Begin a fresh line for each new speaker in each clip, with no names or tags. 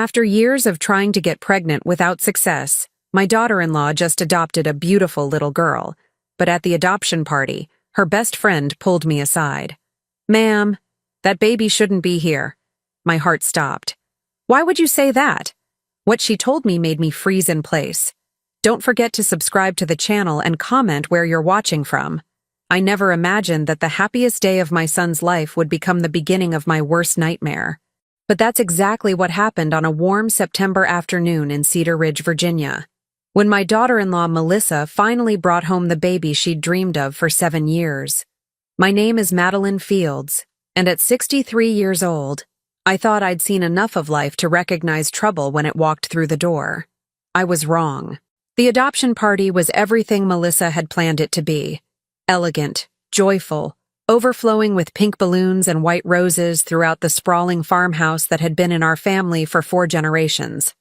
After years of trying to get pregnant without success, my daughter-in-law just adopted a beautiful little girl. But at the adoption party, her best friend pulled me aside. "Ma'am, that baby shouldn't be here." My heart stopped. "Why would you say that?" What she told me made me freeze in place. "Don't forget to subscribe to the channel and comment where you're watching from." I never imagined that the happiest day of my son's life would become the beginning of my worst nightmare. But that's exactly what happened on a warm September afternoon in Cedar Ridge, Virginia. When my daughter-in-law Melissa finally brought home the baby she'd dreamed of for 7 years. My name is Madeline Fields, and at 63 years old, I thought I'd seen enough of life to recognize trouble when it walked through the door. I was wrong. The adoption party was everything Melissa had planned it to be. Elegant, joyful, overflowing with pink balloons and white roses throughout the sprawling farmhouse that had been in our family for 4 generations.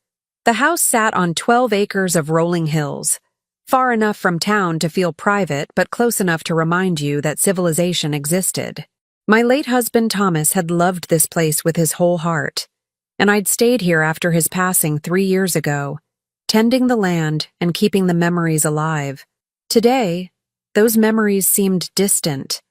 The house sat on 12 acres of rolling hills, far enough from town to feel private but close enough to remind you that civilization existed. My late husband Thomas had loved this place with his whole heart, and I'd stayed here after his passing 3 years ago, tending the land and keeping the memories alive. Today, those memories seemed distant.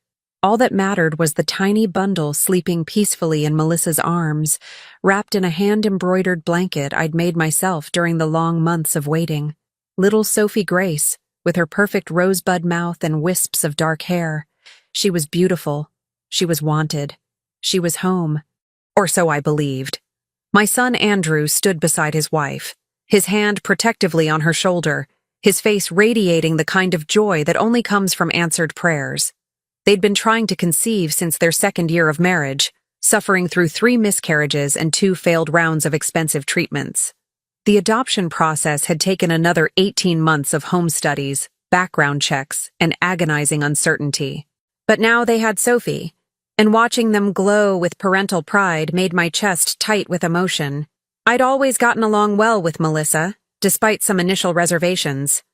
All that mattered was the tiny bundle sleeping peacefully in Melissa's arms, wrapped in a hand-embroidered blanket I'd made myself during the long months of waiting. Little Sophie Grace, with her perfect rosebud mouth and wisps of dark hair. She was beautiful. She was wanted. She was home. Or so I believed. My son Andrew stood beside his wife, his hand protectively on her shoulder, his face radiating the kind of joy that only comes from answered prayers. They'd been trying to conceive since their 2nd year of marriage, suffering through 3 miscarriages and 2 failed rounds of expensive treatments. The adoption process had taken another 18 months of home studies, background checks, and agonizing uncertainty. But now they had Sophie, and watching them glow with parental pride made my chest tight with emotion. I'd always gotten along well with Melissa, despite some initial reservations.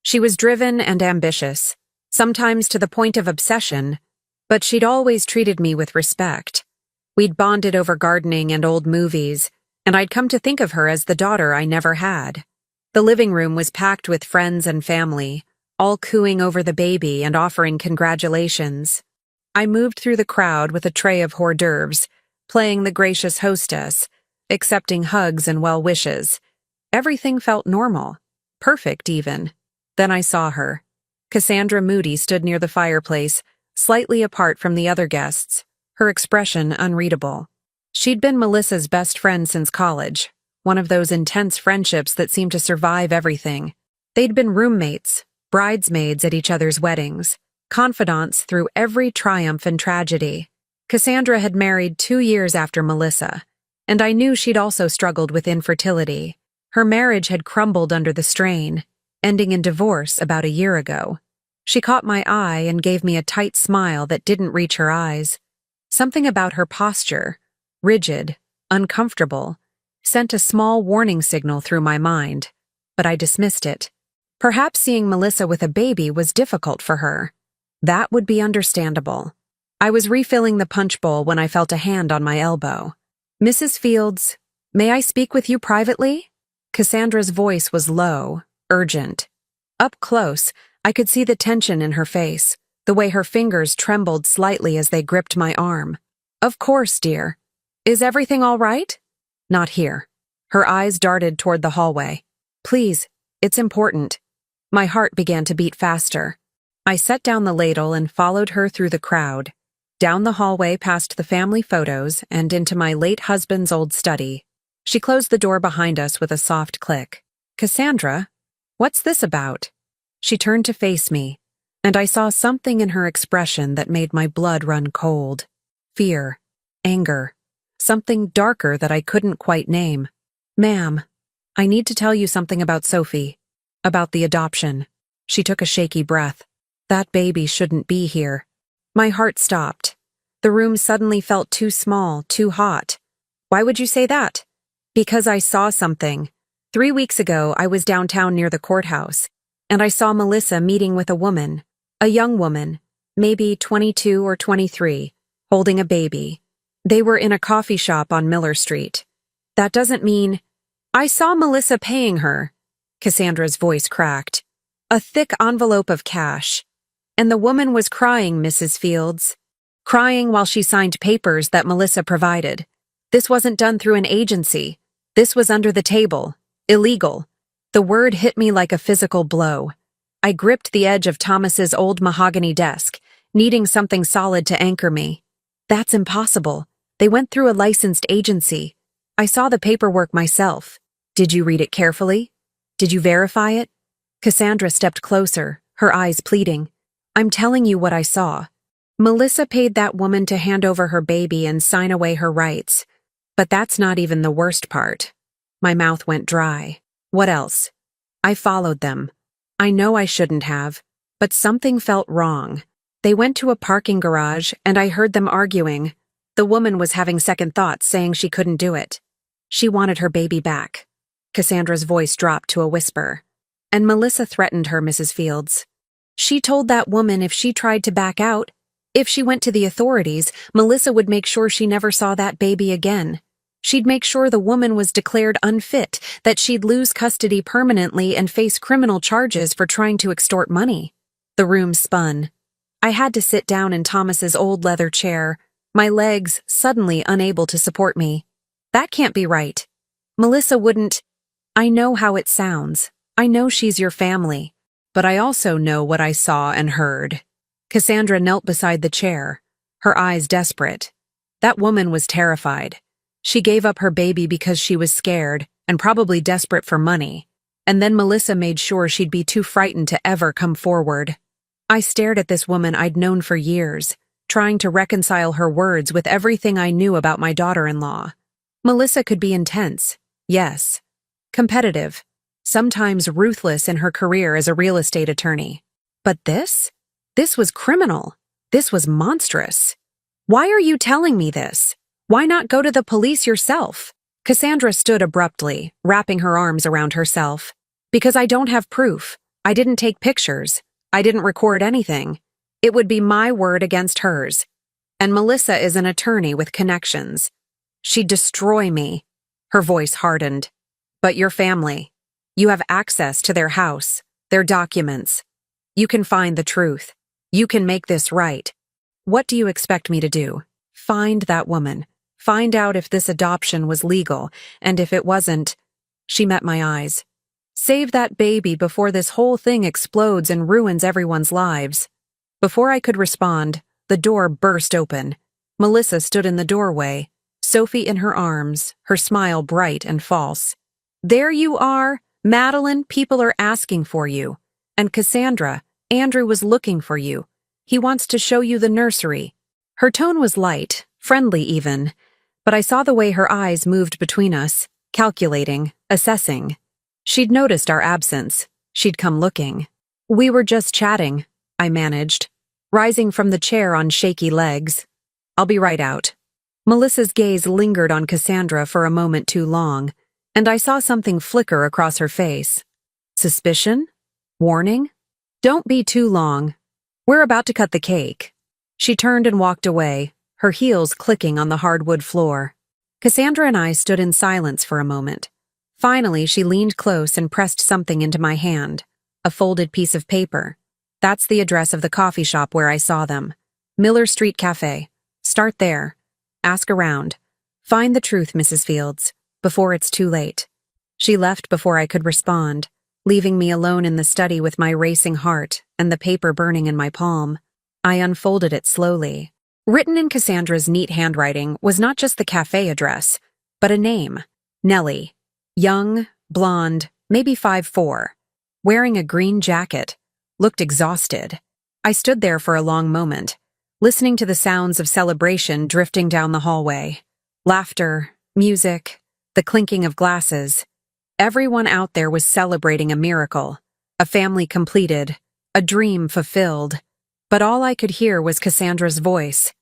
She was driven and ambitious, sometimes to the point of obsession, but she'd always treated me with respect. We'd bonded over gardening and old movies, and I'd come to think of her as the daughter I never had. The living room was packed with friends and family, all cooing over the baby and offering congratulations. I moved through the crowd with a tray of hors d'oeuvres, playing the gracious hostess, accepting hugs and well wishes. Everything felt normal, perfect even. Then I saw her. Cassandra Moody stood near the fireplace, slightly apart from the other guests, her expression unreadable. She'd been Melissa's best friend since college, one of those intense friendships that seem to survive everything. They'd been roommates, bridesmaids at each other's weddings, confidants through every triumph and tragedy. Cassandra had married 2 years after Melissa, and I knew she'd also struggled with infertility. Her marriage had crumbled under the strain, ending in divorce about a year ago. She caught my eye and gave me a tight smile that didn't reach her eyes. Something about her posture, rigid, uncomfortable, sent a small warning signal through my mind, but I dismissed it. Perhaps seeing Melissa with a baby was difficult for her. That would be understandable. I was refilling the punch bowl when I felt a hand on my elbow. "Mrs. Fields, may I speak with you privately?" Cassandra's voice was low, urgent. Up close, I could see the tension in her face, the way her fingers trembled slightly as they gripped my arm. "Of course, dear. Is everything all right?" "Not here." Her eyes darted toward the hallway. "Please, it's important." My heart began to beat faster. I set down the ladle and followed her through the crowd, down the hallway past the family photos and into my late husband's old study. She closed the door behind us with a soft click. "Cassandra, what's this about?" She turned to face me, and I saw something in her expression that made my blood run cold. Fear, anger, something darker that I couldn't quite name. "Ma'am, I need to tell you something about Sophie, about the adoption." She took a shaky breath. "That baby shouldn't be here." My heart stopped. The room suddenly felt too small, too hot. "Why would you say that?" "Because I saw something. 3 weeks ago, I was downtown near the courthouse, and I saw Melissa meeting with a woman, a young woman, maybe 22 or 23, holding a baby. They were in a coffee shop on Miller Street. That doesn't mean..." I saw Melissa paying her. Cassandra's voice cracked. A thick envelope of cash. And the woman was crying, Mrs. Fields. Crying while she signed papers that Melissa provided. This wasn't done through an agency. This was under the table. Illegal. The word hit me like a physical blow. I gripped the edge of Thomas's old mahogany desk, needing something solid to anchor me. That's impossible. They went through a licensed agency. I saw the paperwork myself. Did you read it carefully? Did you verify it? Cassandra stepped closer, her eyes pleading. I'm telling you what I saw. Melissa paid that woman to hand over her baby and sign away her rights. But that's not even the worst part. My mouth went dry. What else? I followed them. I know I shouldn't have, but something felt wrong. They went to a parking garage and I heard them arguing. The woman was having second thoughts, saying she couldn't do it. She wanted her baby back. Cassandra's voice dropped to a whisper. And Melissa threatened her, Mrs. Fields. She told that woman if she tried to back out, if she went to the authorities, Melissa would make sure she never saw that baby again. She'd make sure the woman was declared unfit, that she'd lose custody permanently and face criminal charges for trying to extort money. The room spun. I had to sit down in Thomas's old leather chair, my legs suddenly unable to support me. That can't be right. Melissa wouldn't. I know how it sounds. I know she's your family. But I also know what I saw and heard. Cassandra knelt beside the chair, her eyes desperate. That woman was terrified. She gave up her baby because she was scared and probably desperate for money. And then Melissa made sure she'd be too frightened to ever come forward. I stared at this woman I'd known for years, trying to reconcile her words with everything I knew about my daughter-in-law. Melissa could be intense, yes. Competitive, sometimes ruthless in her career as a real estate attorney. But this? This was criminal. This was monstrous. Why are you telling me this? Why not go to the police yourself? Cassandra stood abruptly, wrapping her arms around herself. Because I don't have proof. I didn't take pictures. I didn't record anything. It would be my word against hers. And Melissa is an attorney with connections. She'd destroy me. Her voice hardened. But your family. You have access to their house, their documents. You can find the truth. You can make this right. What do you expect me to do? Find that woman. Find out if this adoption was legal, and if it wasn't. She met my eyes. Save that baby before this whole thing explodes and ruins everyone's lives. Before I could respond, the door burst open. Melissa stood in the doorway, Sophie in her arms, her smile bright and false. There you are, Madeline, people are asking for you. And Cassandra, Andrew was looking for you. He wants to show you the nursery. Her tone was light, friendly even, but I saw the way her eyes moved between us, calculating, assessing. She'd noticed our absence. She'd come looking. We were just chatting, I managed, rising from the chair on shaky legs. I'll be right out. Melissa's gaze lingered on Cassandra for a moment too long, and I saw something flicker across her face. Suspicion? Warning? Don't be too long. We're about to cut the cake. She turned and walked away, her heels clicking on the hardwood floor. Cassandra and I stood in silence for a moment. Finally, she leaned close and pressed something into my hand, a folded piece of paper. That's the address of the coffee shop where I saw them. Miller Street Cafe. Start there. Ask around. Find the truth, Mrs. Fields, before it's too late. She left before I could respond, leaving me alone in the study with my racing heart and the paper burning in my palm. I unfolded it slowly. Written in Cassandra's neat handwriting was not just the cafe address, but a name. Nellie. Young, blonde, maybe 5'4", wearing a green jacket, looked exhausted. I stood there for a long moment, listening to the sounds of celebration drifting down the hallway. Laughter, music, the clinking of glasses. Everyone out there was celebrating a miracle, a family completed, a dream fulfilled. But all I could hear was Cassandra's voice.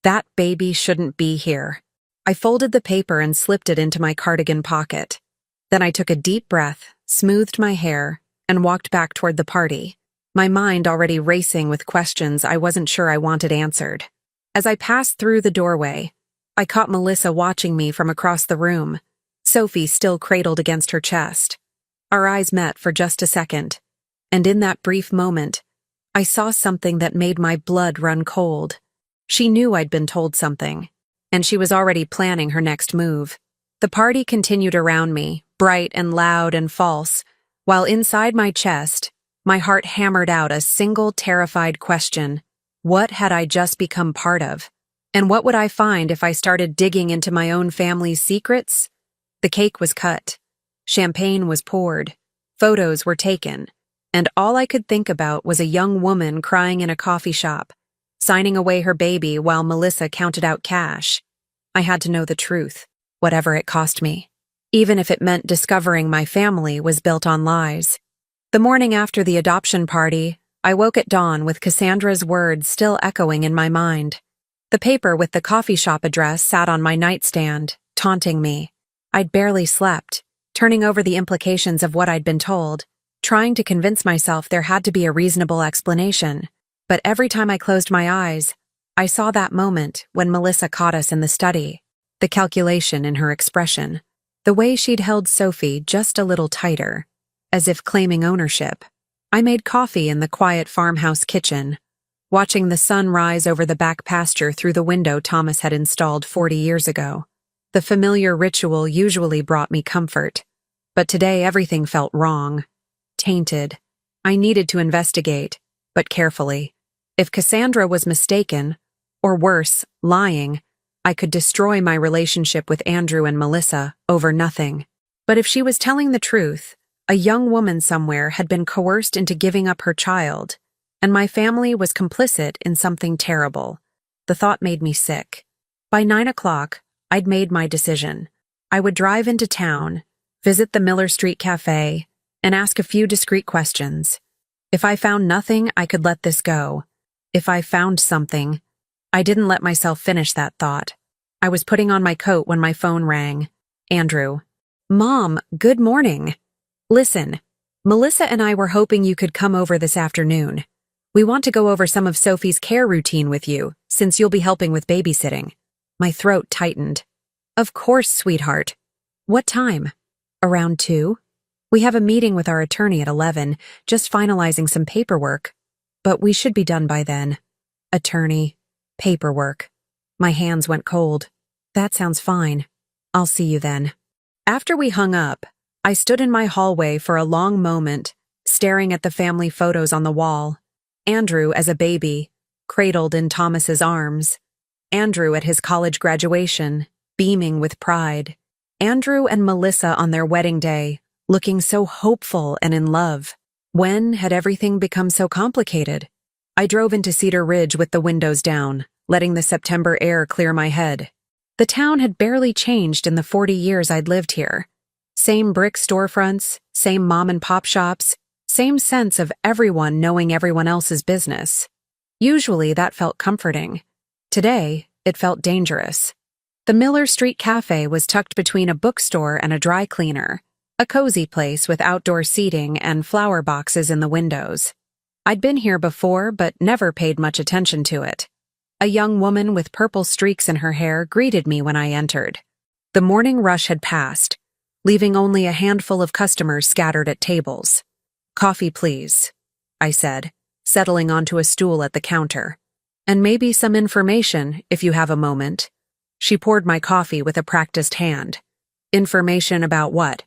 That baby shouldn't be here. I folded the paper and slipped it into my cardigan pocket. Then I took a deep breath, smoothed my hair, and walked back toward the party, my mind already racing with questions I wasn't sure I wanted answered. As I passed through the doorway, I caught Melissa watching me from across the room, Sophie still cradled against her chest. Our eyes met for just a second, and in that brief moment, I saw something that made my blood run cold. She knew I'd been told something, and she was already planning her next move. The party continued around me, bright and loud and false, while inside my chest, my heart hammered out a single terrified question. What had I just become part of? And what would I find if I started digging into my own family's secrets? The cake was cut. Champagne was poured. Photos were taken. And all I could think about was a young woman crying in a coffee shop, signing away her baby while Melissa counted out cash. I had to know the truth, whatever it cost me, even if it meant discovering my family was built on lies. The morning after the adoption party, I woke at dawn with Cassandra's words still echoing in my mind. The paper with the coffee shop address sat on my nightstand, taunting me. I'd barely slept, turning over the implications of what I'd been told, trying to convince myself there had to be a reasonable explanation. But every time I closed my eyes, I saw that moment when Melissa caught us in the study, the calculation in her expression, the way she'd held Sophie just a little tighter, as if claiming ownership. I made coffee in the quiet farmhouse kitchen, watching the sun rise over the back pasture through the window Thomas had installed 40 years ago. The familiar ritual usually brought me comfort, but today everything felt wrong. Tainted. I needed to investigate, but carefully. If Cassandra was mistaken, or worse, lying, I could destroy my relationship with Andrew and Melissa over nothing. But if she was telling the truth, a young woman somewhere had been coerced into giving up her child, and my family was complicit in something terrible. The thought made me sick. By 9 o'clock, I'd made my decision. I would drive into town, visit the Miller Street Cafe, and ask a few discreet questions. If I found nothing, I could let this go. If I found something, I didn't let myself finish that thought. I was putting on my coat when my phone rang. Andrew. Mom, good morning. Listen, Melissa and I were hoping you could come over this afternoon. We want to go over some of Sophie's care routine with you, since you'll be helping with babysitting. My throat tightened. Of course, sweetheart. What time? Around 2? We have a meeting with our attorney at 11, just finalizing some paperwork. But we should be done by then. Attorney. Paperwork. My hands went cold. That sounds fine. I'll see you then. After we hung up, I stood in my hallway for a long moment, staring at the family photos on the wall. Andrew as a baby, cradled in Thomas's arms. Andrew at his college graduation, beaming with pride. Andrew and Melissa on their wedding day, looking so hopeful and in love. When had everything become so complicated? I drove into Cedar Ridge with the windows down, letting the September air clear my head. The town had barely changed in the 40 years I'd lived here. Same brick storefronts, same mom-and-pop shops, same sense of everyone knowing everyone else's business. Usually that felt comforting. Today, it felt dangerous. The Miller Street Cafe was tucked between a bookstore and a dry cleaner, a cozy place with outdoor seating and flower boxes in the windows. I'd been here before but never paid much attention to it. A young woman with purple streaks in her hair greeted me when I entered. The morning rush had passed, leaving only a handful of customers scattered at tables. Coffee, please, I said, settling onto a stool at the counter. And maybe some information, if you have a moment. She poured my coffee with a practiced hand. Information about what?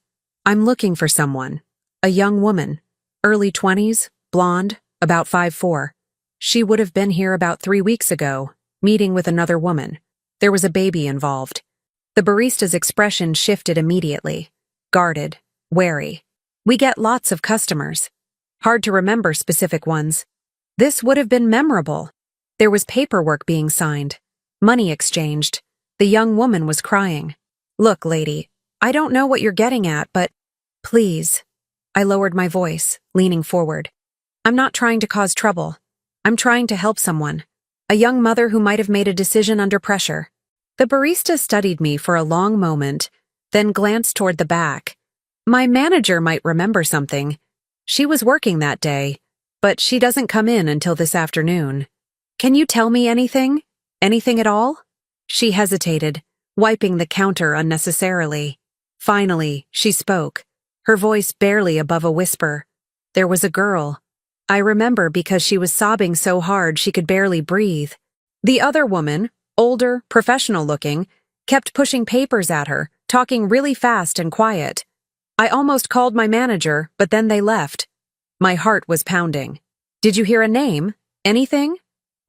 I'm looking for someone. A young woman. Early 20s, blonde, about 5'4". She would have been here about 3 weeks ago, meeting with another woman. There was a baby involved. The barista's expression shifted immediately. Guarded, wary. We get lots of customers. Hard to remember specific ones. This would have been memorable. There was paperwork being signed. Money exchanged. The young woman was crying. Look, lady, I don't know what you're getting at, but please. I lowered my voice, leaning forward. I'm not trying to cause trouble. I'm trying to help someone. A young mother who might have made a decision under pressure. The barista studied me for a long moment, then glanced toward the back. My manager might remember something. She was working that day, but she doesn't come in until this afternoon. Can you tell me anything? Anything at all? She hesitated, wiping the counter unnecessarily. Finally, she spoke, her voice barely above a whisper. There was a girl. I remember because she was sobbing so hard she could barely breathe. The other woman, older, professional-looking, kept pushing papers at her, talking really fast and quiet. I almost called my manager, but then they left. My heart was pounding. Did you hear a name? Anything?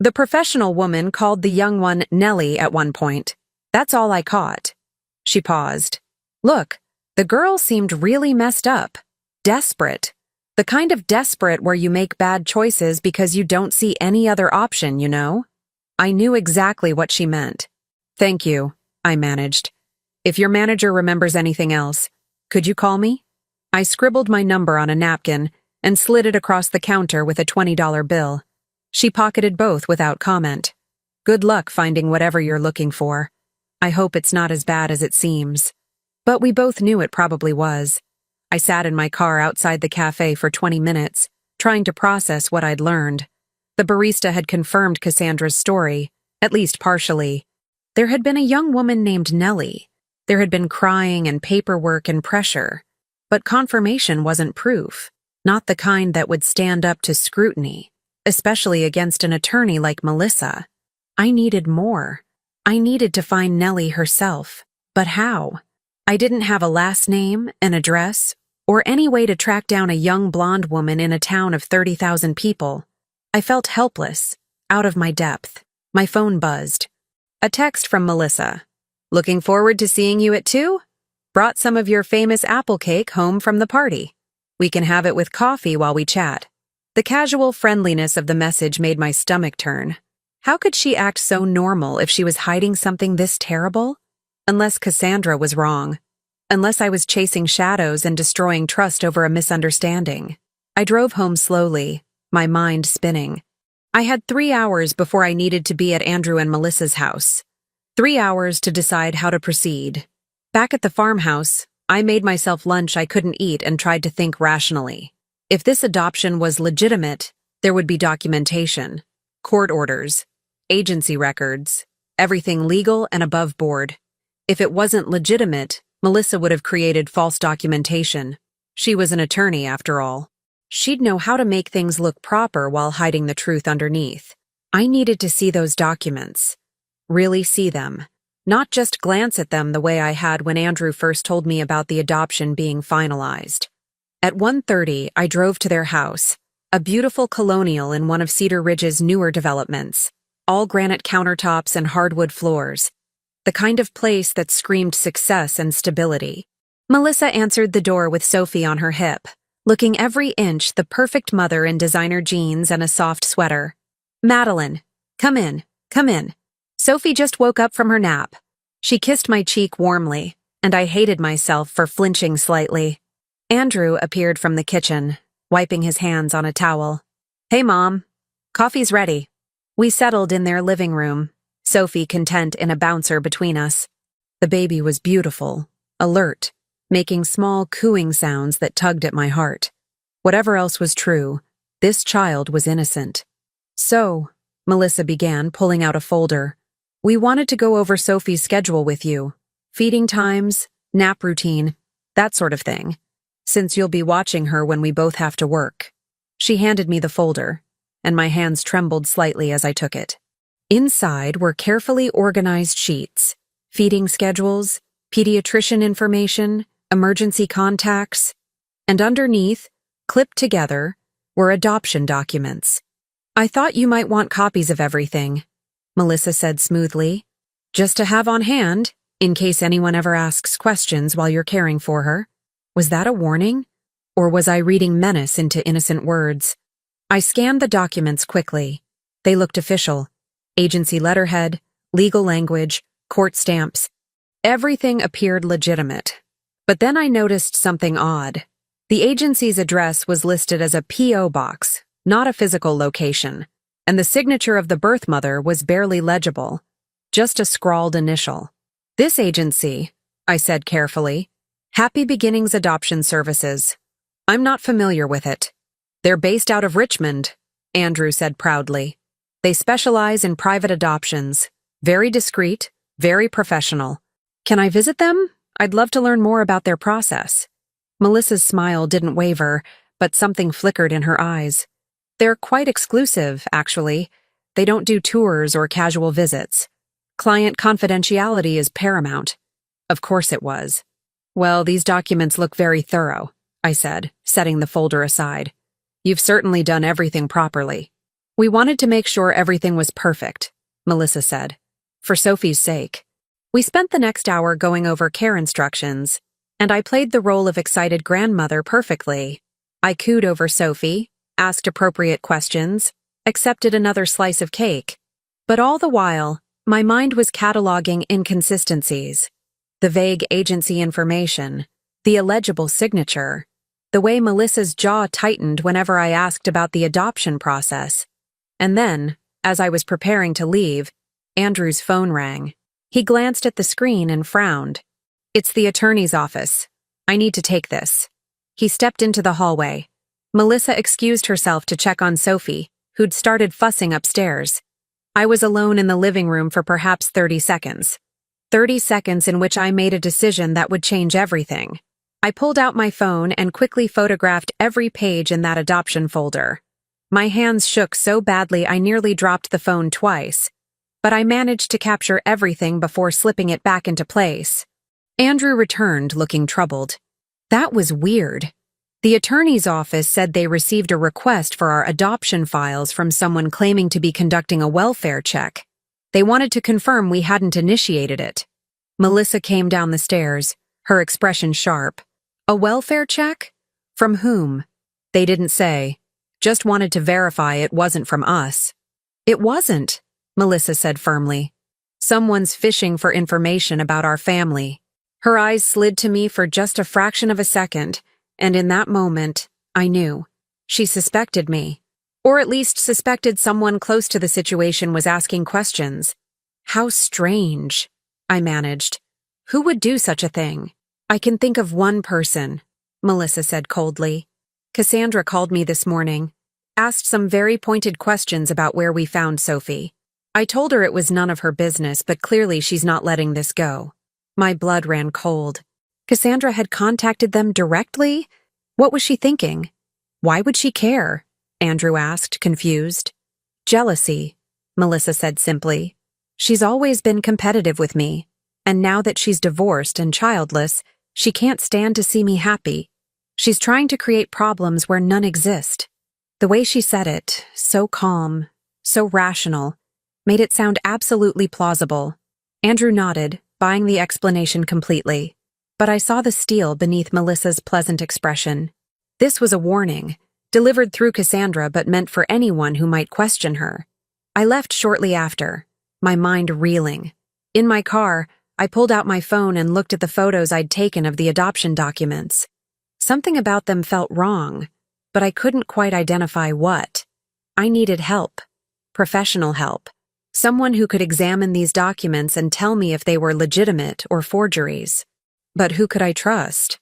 The professional woman called the young one Nellie at one point. That's all I caught. She paused. Look, the girl seemed really messed up. Desperate. The kind of desperate where you make bad choices because you don't see any other option, you know? I knew exactly what she meant. Thank you, I managed. If your manager remembers anything else, could you call me? I scribbled my number on a napkin and slid it across the counter with a $20 bill. She pocketed both without comment. Good luck finding whatever you're looking for. I hope it's not as bad as it seems. But we both knew it probably was. I sat in my car outside the cafe for 20 minutes, trying to process what I'd learned. The barista had confirmed Cassandra's story, at least partially. There had been a young woman named Nellie. There had been crying and paperwork and pressure. But confirmation wasn't proof, not the kind that would stand up to scrutiny, especially against an attorney like Melissa. I needed more. I needed to find Nellie herself. But how? I didn't have a last name, an address, or any way to track down a young blonde woman in a town of 30,000 people. I felt helpless, out of my depth. My phone buzzed. A text from Melissa. Looking forward to seeing you at 2? Brought some of your famous apple cake home from the party. We can have it with coffee while we chat. The casual friendliness of the message made my stomach turn. How could she act so normal if she was hiding something this terrible? Unless Cassandra was wrong. Unless I was chasing shadows and destroying trust over a misunderstanding. I drove home slowly, my mind spinning. I had 3 hours before I needed to be at Andrew and Melissa's house. 3 hours to decide how to proceed. Back at the farmhouse, I made myself lunch I couldn't eat and tried to think rationally. If this adoption was legitimate, there would be documentation, court orders, agency records, everything legal and above board. If it wasn't legitimate, Melissa would have created false documentation. She was an attorney, after all. She'd know how to make things look proper while hiding the truth underneath. I needed to see those documents. Really see them. Not just glance at them the way I had when Andrew first told me about the adoption being finalized. At 1:30, I drove to their house, a beautiful colonial in one of Cedar Ridge's newer developments, all granite countertops and hardwood floors. The kind of place that screamed success and stability. Melissa answered the door with Sophie on her hip, looking every inch the perfect mother in designer jeans and a soft sweater. Madeline, come in, come in. Sophie just woke up from her nap. She kissed my cheek warmly, and I hated myself for flinching slightly. Andrew appeared from the kitchen, wiping his hands on a towel. Hey, Mom. Coffee's ready. We settled in their living room, Sophie content in a bouncer between us. The baby was beautiful, alert, making small cooing sounds that tugged at my heart. Whatever else was true, this child was innocent. So, Melissa began, pulling out a folder. We wanted to go over Sophie's schedule with you. Feeding times, nap routine, that sort of thing. Since you'll be watching her when we both have to work. She handed me the folder, and my hands trembled slightly as I took it. Inside were carefully organized sheets, feeding schedules, pediatrician information, emergency contacts, and underneath, clipped together, were adoption documents. I thought you might want copies of everything, Melissa said smoothly, just to have on hand, in case anyone ever asks questions while you're caring for her. Was that a warning? Or was I reading menace into innocent words? I scanned the documents quickly. They looked official. Agency letterhead, legal language, court stamps. Everything appeared legitimate. But then I noticed something odd. The agency's address was listed as a P.O. box, not a physical location, and the signature of the birth mother was barely legible, just a scrawled initial. This agency, I said carefully, Happy Beginnings Adoption Services. I'm not familiar with it. They're based out of Richmond, Andrew said proudly. They specialize in private adoptions. Very discreet, very professional. Can I visit them? I'd love to learn more about their process. Melissa's smile didn't waver, but something flickered in her eyes. They're quite exclusive, actually. They don't do tours or casual visits. Client confidentiality is paramount. Of course it was. Well, these documents look very thorough, I said, setting the folder aside. You've certainly done everything properly. We wanted to make sure everything was perfect, Melissa said. For Sophie's sake. We spent the next hour going over care instructions, and I played the role of excited grandmother perfectly. I cooed over Sophie, asked appropriate questions, accepted another slice of cake. But all the while, my mind was cataloging inconsistencies. The vague agency information, the illegible signature, the way Melissa's jaw tightened whenever I asked about the adoption process. And then, as I was preparing to leave, Andrew's phone rang. He glanced at the screen and frowned. It's the attorney's office. I need to take this. He stepped into the hallway. Melissa excused herself to check on Sophie, who'd started fussing upstairs. I was alone in the living room for perhaps 30 seconds. 30 seconds in which I made a decision that would change everything. I pulled out my phone and quickly photographed every page in that adoption folder. My hands shook so badly I nearly dropped the phone twice, but I managed to capture everything before slipping it back into place. Andrew returned, looking troubled. That was weird. The attorney's office said they received a request for our adoption files from someone claiming to be conducting a welfare check. They wanted to confirm we hadn't initiated it. Melissa came down the stairs, her expression sharp. A welfare check? From whom? They didn't say. Just wanted to verify it wasn't from us. It wasn't, Melissa said firmly. Someone's fishing for information about our family. Her eyes slid to me for just a fraction of a second, and in that moment, I knew. She suspected me. Or at least suspected someone close to the situation was asking questions. How strange, I managed. Who would do such a thing? I can think of one person, Melissa said coldly. Cassandra called me this morning, asked some very pointed questions about where we found Sophie. I told her it was none of her business, but clearly she's not letting this go. My blood ran cold. Cassandra had contacted them directly? What was she thinking? Why would she care? Andrew asked, confused. Jealousy, Melissa said simply. She's always been competitive with me, and now that she's divorced and childless, she can't stand to see me happy. She's trying to create problems where none exist. The way she said it, so calm, so rational, made it sound absolutely plausible. Andrew nodded, buying the explanation completely. But I saw the steel beneath Melissa's pleasant expression. This was a warning, delivered through Cassandra but meant for anyone who might question her. I left shortly after, my mind reeling. In my car, I pulled out my phone and looked at the photos I'd taken of the adoption documents. Something about them felt wrong, but I couldn't quite identify what. I needed help. Professional help. Someone who could examine these documents and tell me if they were legitimate or forgeries. But who could I trust?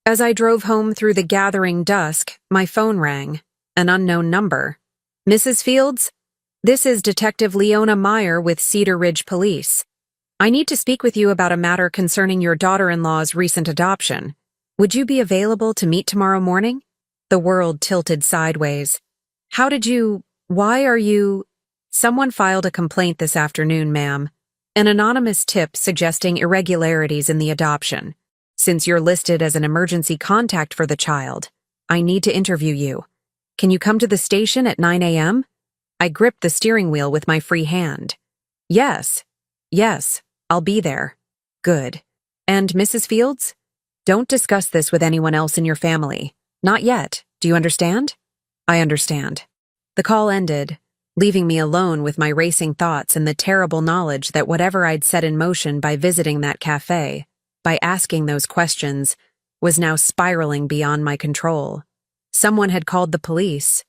As I drove home through the gathering dusk, my phone rang. An unknown number. Mrs. Fields? This is Detective Leona Meyer with Cedar Ridge Police. I need to speak with you about a matter concerning your daughter-in-law's recent adoption. Would you be available to meet tomorrow morning? The world tilted sideways. Why are you... Someone filed a complaint this afternoon, ma'am. An anonymous tip suggesting irregularities in the adoption. Since you're listed as an emergency contact for the child, I need to interview you. Can you come to the station at 9 a.m.? I gripped the steering wheel with my free hand. Yes, I'll be there. Good. And Mrs. Fields? Don't discuss this with anyone else in your family. Not yet. Do you understand? I understand. The call ended, leaving me alone with my racing thoughts and the terrible knowledge that whatever I'd set in motion by visiting that cafe, by asking those questions, was now spiraling beyond my control. Someone had called the police.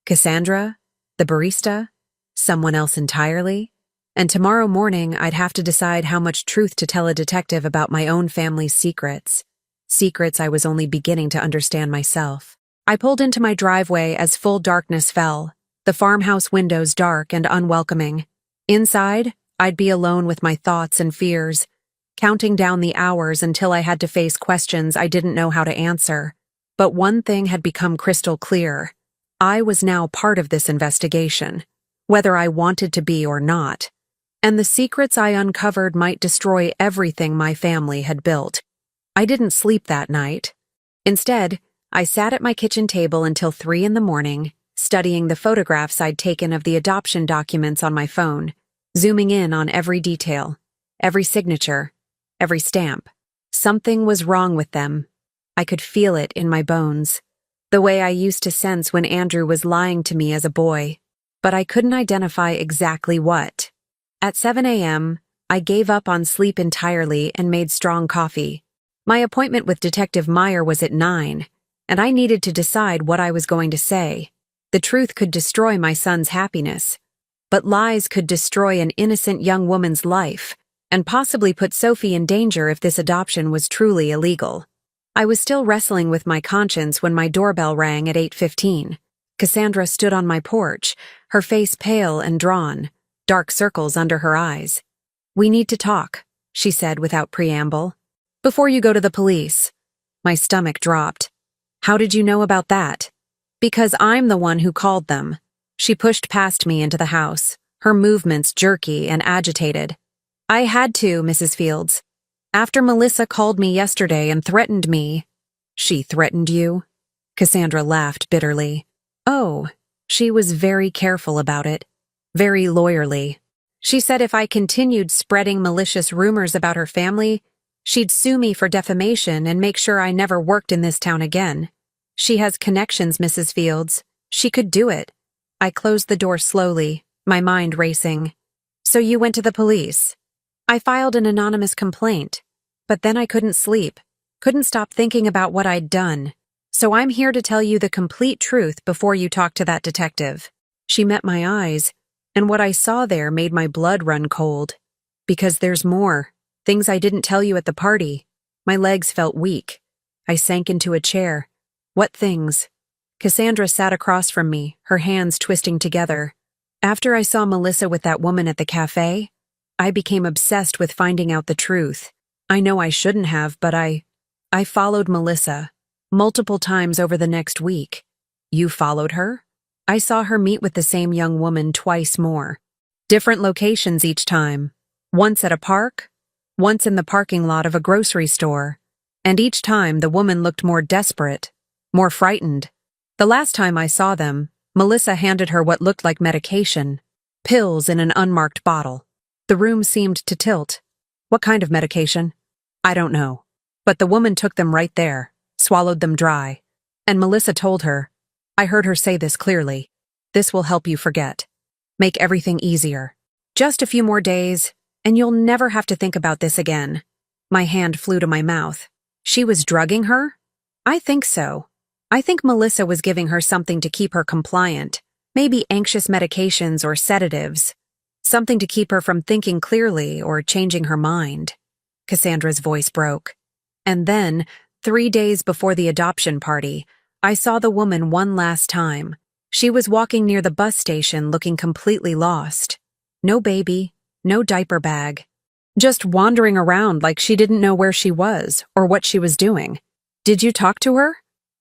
Cassandra? The barista? Someone else entirely? And tomorrow morning I'd have to decide how much truth to tell a detective about my own family's secrets. Secrets I was only beginning to understand myself. I pulled into my driveway as full darkness fell, the farmhouse windows dark and unwelcoming. Inside, I'd be alone with my thoughts and fears. counting down the hours until I had to face questions I didn't know how to answer. But one thing had become crystal clear. I was now part of this investigation, whether I wanted to be or not. And the secrets I uncovered might destroy everything my family had built. I didn't sleep that night. Instead, I sat at my kitchen table until 3 in the morning, studying the photographs I'd taken of the adoption documents on my phone, zooming in on every detail, every signature, every stamp. Something was wrong with them. I could feel it in my bones, the way I used to sense when Andrew was lying to me as a boy, but I couldn't identify exactly what. At 7 a.m., I gave up on sleep entirely and made strong coffee. My appointment with Detective Meyer was at 9, and I needed to decide what I was going to say. The truth could destroy my son's happiness, but lies could destroy an innocent young woman's life and possibly put Sophie in danger if this adoption was truly illegal. I was still wrestling with my conscience when my doorbell rang at 8:15. Cassandra stood on my porch, her face pale and drawn, dark circles under her eyes. "We need to talk," she said without preamble. "Before you go to the police." My stomach dropped. "How did you know about that?" "Because I'm the one who called them." She pushed past me into the house, her movements jerky and agitated. "I had to, Mrs. Fields. After Melissa called me yesterday and threatened me." "She threatened you?" Cassandra laughed bitterly. "Oh, she was very careful about it. Very lawyerly. She said if I continued spreading malicious rumors about her family, she'd sue me for defamation and make sure I never worked in this town again. She has connections, Mrs. Fields. She could do it." I closed the door slowly, my mind racing. "So you went to the police?" "I filed an anonymous complaint, but then I couldn't sleep, couldn't stop thinking about what I'd done. So I'm here to tell you the complete truth before you talk to that detective." She met my eyes, and what I saw there made my blood run cold. "Because there's more. Things I didn't tell you at the party." My legs felt weak. I sank into a chair. "What things?" Cassandra sat across from me, her hands twisting together. "After I saw Melissa with that woman at the cafe, I became obsessed with finding out the truth. I know I shouldn't have, but I followed Melissa multiple times over the next week." "You followed her?" "I saw her meet with the same young woman twice more. Different locations each time. Once at a park, once in the parking lot of a grocery store. And each time the woman looked more desperate, more frightened. The last time I saw them, Melissa handed her what looked like medication, pills in an unmarked bottle. The room seemed to tilt. "What kind of medication?" "I don't know. But the woman took them right there, swallowed them dry. And Melissa told her, I heard her say this clearly, 'This will help you forget. Make everything easier. Just a few more days, and you'll never have to think about this again.'" My hand flew to my mouth. "She was drugging her?" "I think so. I think Melissa was giving her something to keep her compliant, maybe anxious medications or sedatives. Something to keep her from thinking clearly or changing her mind." Cassandra's voice broke. "And then, 3 days before the adoption party, I saw the woman one last time. She was walking near the bus station looking completely lost. No baby, no diaper bag. Just wandering around like she didn't know where she was or what she was doing." "Did you talk to her?"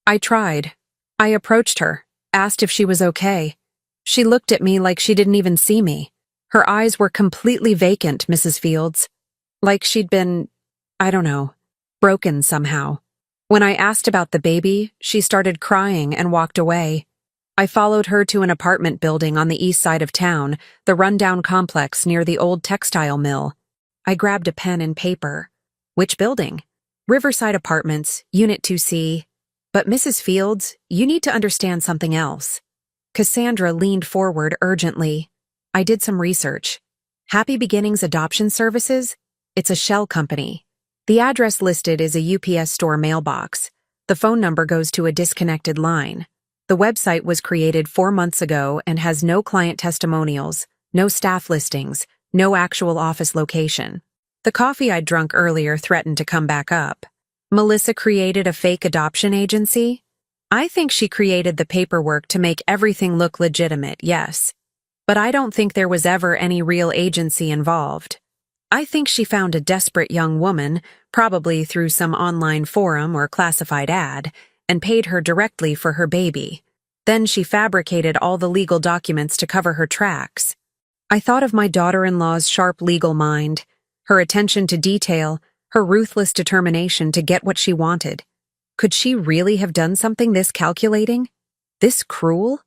"I tried. I approached her, asked if she was okay. She looked at me like she didn't even see me. Her eyes were completely vacant, Mrs. Fields. Like she'd been, I don't know, broken somehow. When I asked about the baby, she started crying and walked away. I followed her to an apartment building on the east side of town, the rundown complex near the old textile mill. I grabbed a pen and paper. "Which building?" "Riverside Apartments, Unit 2C. But Mrs. Fields, you need to understand something else." Cassandra leaned forward urgently. "I did some research. Happy Beginnings Adoption Services? It's a shell company. The address listed is a UPS store mailbox. The phone number goes to a disconnected line. The website was created 4 months ago and has no client testimonials, no staff listings, no actual office location. The coffee I'd drunk earlier threatened to come back up. Melissa created a fake adoption agency? I think she created the paperwork to make everything look legitimate, yes. But I don't think there was ever any real agency involved. I think she found a desperate young woman, probably through some online forum or classified ad, and paid her directly for her baby. Then she fabricated all the legal documents to cover her tracks. I thought of my daughter-in-law's sharp legal mind, her attention to detail, her ruthless determination to get what she wanted. Could she really have done something this calculating? This cruel?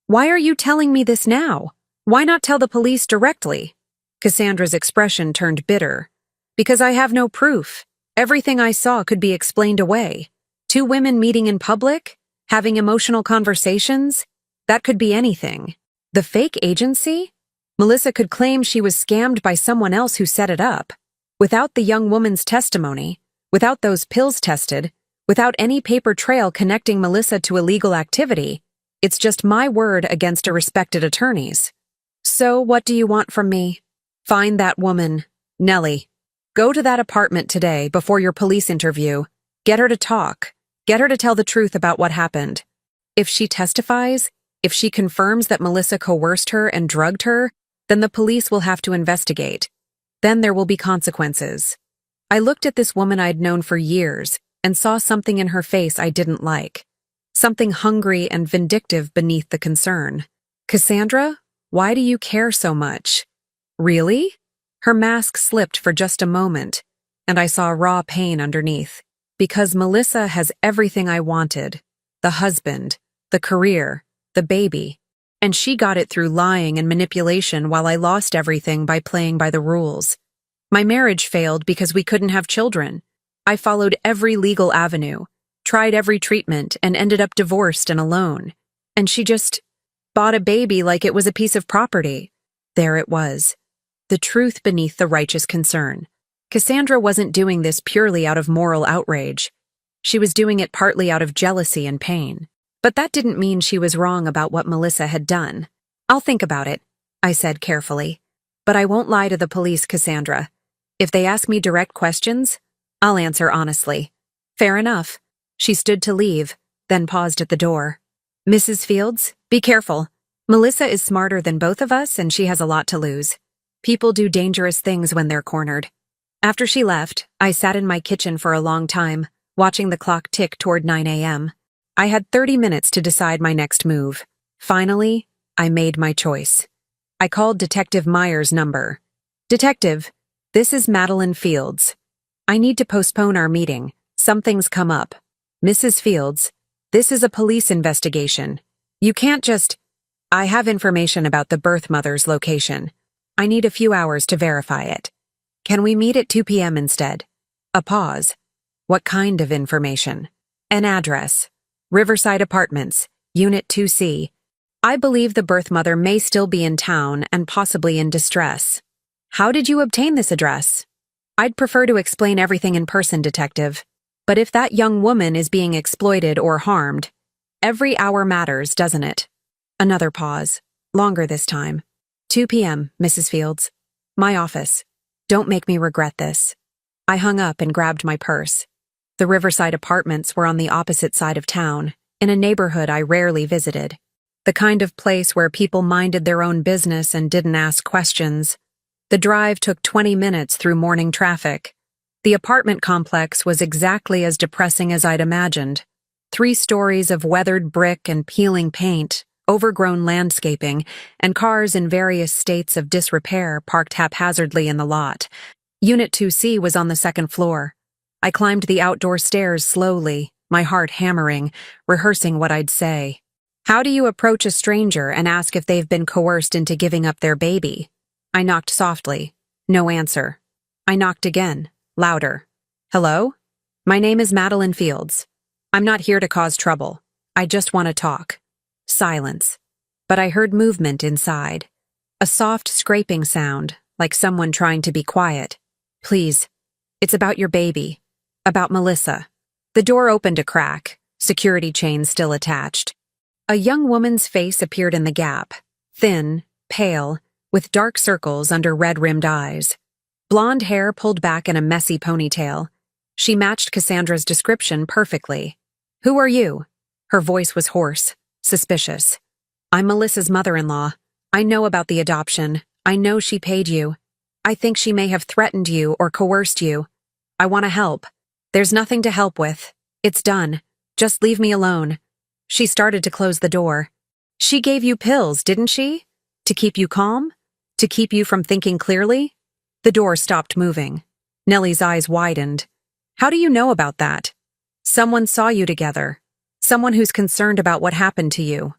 Why are you telling me this now? Why not tell the police directly? Cassandra's expression turned bitter. Because I have no proof. Everything I saw could be explained away. Two women meeting in public? Having emotional conversations? That could be anything. The fake agency? Melissa could claim she was scammed by someone else who set it up. Without the young woman's testimony, without those pills tested, without any paper trail connecting Melissa to illegal activity, it's just my word against a respected attorney's. So what do you want from me? Find that woman, Nellie. Go to that apartment today before your police interview. Get her to talk. Get her to tell the truth about what happened. If she testifies, if she confirms that Melissa coerced her and drugged her, then the police will have to investigate. Then there will be consequences. I looked at this woman I'd known for years and saw something in her face I didn't like. Something hungry and vindictive beneath the concern. Cassandra, why do you care so much? Really? Her mask slipped for just a moment, and I saw raw pain underneath. Because Melissa has everything I wanted. The husband, the career, the baby. And she got it through lying and manipulation while I lost everything by playing by the rules. My marriage failed because we couldn't have children. I followed every legal avenue, tried every treatment, and ended up divorced and alone. And she just bought a baby like it was a piece of property. There it was. The truth beneath the righteous concern. Cassandra wasn't doing this purely out of moral outrage. She was doing it partly out of jealousy and pain. But that didn't mean she was wrong about what Melissa had done. I'll think about it, I said carefully. But I won't lie to the police, Cassandra. If they ask me direct questions, I'll answer honestly. Fair enough. She stood to leave, then paused at the door. Mrs. Fields, be careful. Melissa is smarter than both of us and she has a lot to lose. People do dangerous things when they're cornered. After she left, I sat in my kitchen for a long time, watching the clock tick toward 9 a.m. I had 30 minutes to decide my next move. Finally, I made my choice. I called Detective Meyer's number. Detective, this is Madeline Fields. I need to postpone our meeting. Something's come up. Mrs. Fields, this is a police investigation. You can't just... I have information about the birth mother's location. I need a few hours to verify it. Can we meet at 2 p.m. instead? A pause. What kind of information? An address. Riverside Apartments, Unit 2C. I believe the birth mother may still be in town and possibly in distress. How did you obtain this address? I'd prefer to explain everything in person, Detective. But if that young woman is being exploited or harmed, every hour matters, doesn't it? Another pause. Longer this time. 2 p.m., Mrs. Fields. My office. Don't make me regret this. I hung up and grabbed my purse. The Riverside Apartments were on the opposite side of town, in a neighborhood I rarely visited. The kind of place where people minded their own business and didn't ask questions. The drive took 20 minutes through morning traffic. The apartment complex was exactly as depressing as I'd imagined. 3 stories of weathered brick and peeling paint, overgrown landscaping, and cars in various states of disrepair parked haphazardly in the lot. Unit 2C was on the 2nd floor. I climbed the outdoor stairs slowly, my heart hammering, rehearsing what I'd say. How do you approach a stranger and ask if they've been coerced into giving up their baby? I knocked softly. No answer. I knocked again, louder. Hello? My name is Madeline Fields. I'm not here to cause trouble. I just want to talk. Silence. But I heard movement inside. A soft scraping sound, like someone trying to be quiet. Please. It's about your baby. About Melissa. The door opened a crack, security chain still attached. A young woman's face appeared in the gap, thin, pale, with dark circles under red-rimmed eyes. Blonde hair pulled back in a messy ponytail. She matched Cassandra's description perfectly. Who are you? Her voice was hoarse, suspicious. I'm Melissa's mother-in-law. I know about the adoption. I know she paid you. I think she may have threatened you or coerced you. I want to help. There's nothing to help with. It's done. Just leave me alone. She started to close the door. She gave you pills, didn't she? To keep you calm? To keep you from thinking clearly? The door stopped moving. Nellie's eyes widened. How do you know about that? Someone saw you together. Someone who's concerned about what happened to you.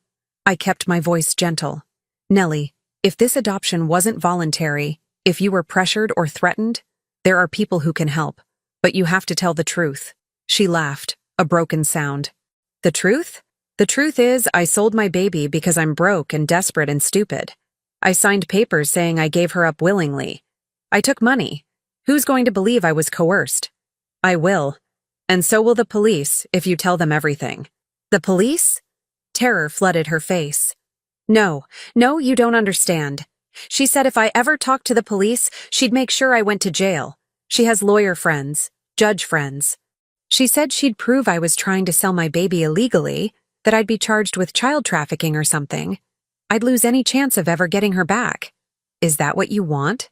I kept my voice gentle. Nellie, if this adoption wasn't voluntary, if you were pressured or threatened, there are people who can help. But you have to tell the truth. She laughed, a broken sound. The truth? The truth is, I sold my baby because I'm broke and desperate and stupid. I signed papers saying I gave her up willingly. I took money. Who's going to believe I was coerced? I will. And so will the police if you tell them everything. The police? Terror flooded her face. No, you don't understand. She said if I ever talked to the police, she'd make sure I went to jail. She has lawyer friends, judge friends. She said she'd prove I was trying to sell my baby illegally, that I'd be charged with child trafficking or something. I'd lose any chance of ever getting her back. Is that what you want?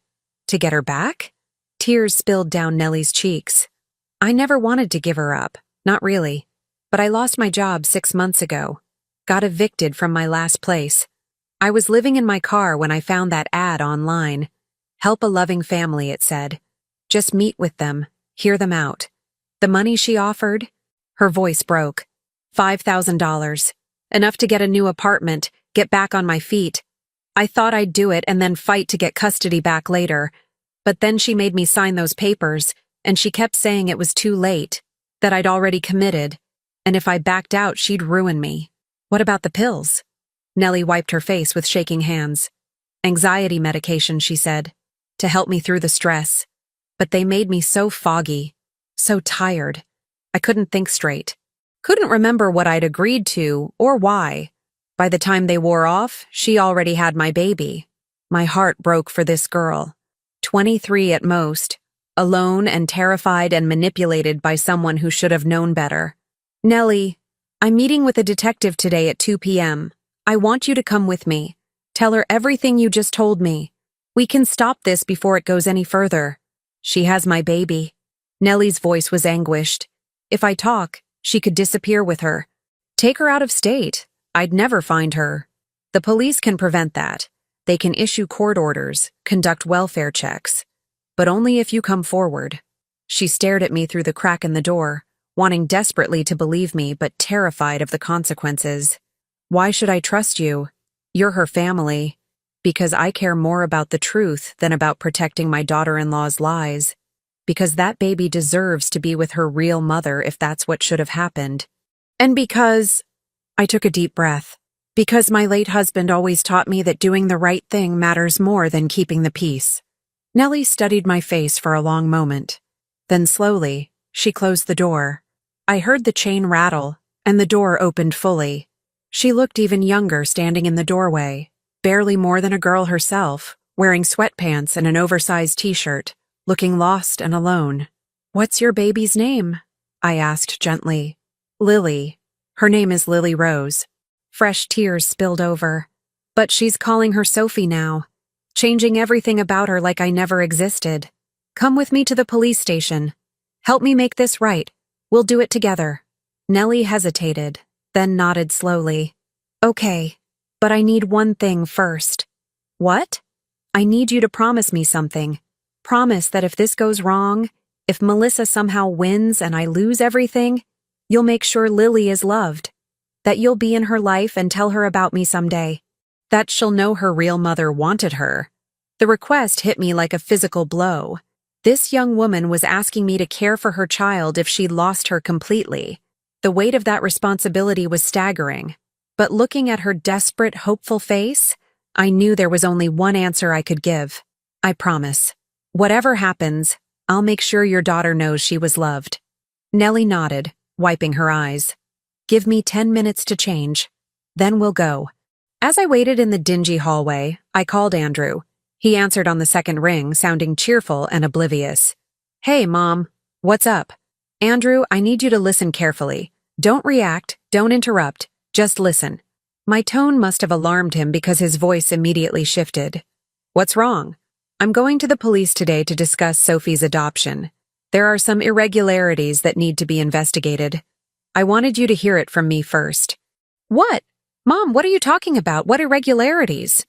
To get her back? Tears spilled down Nellie's cheeks. I never wanted to give her up, not really. But I lost my job 6 months ago. Got evicted from my last place. I was living in my car when I found that ad online. Help a loving family, it said. Just meet with them, hear them out. The money she offered? Her voice broke. $5,000. Enough to get a new apartment, get back on my feet. I thought I'd do it and then fight to get custody back later. But then she made me sign those papers, and she kept saying it was too late, that I'd already committed, and if I backed out, she'd ruin me. What about the pills? Nellie wiped her face with shaking hands. Anxiety medication, she said, to help me through the stress. But they made me so foggy, so tired. I couldn't think straight. Couldn't remember what I'd agreed to or why. By the time they wore off, she already had my baby. My heart broke for this girl. 23 at most, alone and terrified and manipulated by someone who should have known better. Nellie, I'm meeting with a detective today at 2 p.m. I want you to come with me. Tell her everything you just told me. We can stop this before it goes any further. She has my baby. Nellie's voice was anguished. If I talk, she could disappear with her. Take her out of state. I'd never find her. The police can prevent that. They can issue court orders, conduct welfare checks. But only if you come forward. She stared at me through the crack in the door, wanting desperately to believe me but terrified of the consequences. Why should I trust you? You're her family. Because I care more about the truth than about protecting my daughter-in-law's lies. Because that baby deserves to be with her real mother if that's what should have happened. And because... I took a deep breath. Because my late husband always taught me that doing the right thing matters more than keeping the peace. Nellie studied my face for a long moment. Then slowly, she closed the door. I heard the chain rattle, and the door opened fully. She looked even younger standing in the doorway, barely more than a girl herself, wearing sweatpants and an oversized t-shirt, looking lost and alone. What's your baby's name? I asked gently. Lily. Her name is Lily Rose. Fresh tears spilled over. But she's calling her Sophie now, changing everything about her like I never existed. Come with me to the police station. Help me make this right. We'll do it together. Nellie hesitated, then nodded slowly. Okay, but I need one thing first. What? I need you to promise me something. Promise that if this goes wrong, if Melissa somehow wins and I lose everything, you'll make sure Lily is loved. That you'll be in her life and tell her about me someday. That she'll know her real mother wanted her. The request hit me like a physical blow. This young woman was asking me to care for her child if she'd lost her completely. The weight of that responsibility was staggering. But looking at her desperate, hopeful face, I knew there was only one answer I could give. I promise. Whatever happens, I'll make sure your daughter knows she was loved. Nellie nodded, wiping her eyes. Give me 10 minutes to change. Then we'll go. As I waited in the dingy hallway, I called Andrew. He answered on the second ring, sounding cheerful and oblivious. Hey, Mom. What's up? Andrew, I need you to listen carefully. Don't react, don't interrupt, just listen. My tone must have alarmed him because his voice immediately shifted. What's wrong? I'm going to the police today to discuss Sophie's adoption. There are some irregularities that need to be investigated. I wanted you to hear it from me first. What? Mom, what are you talking about? What irregularities?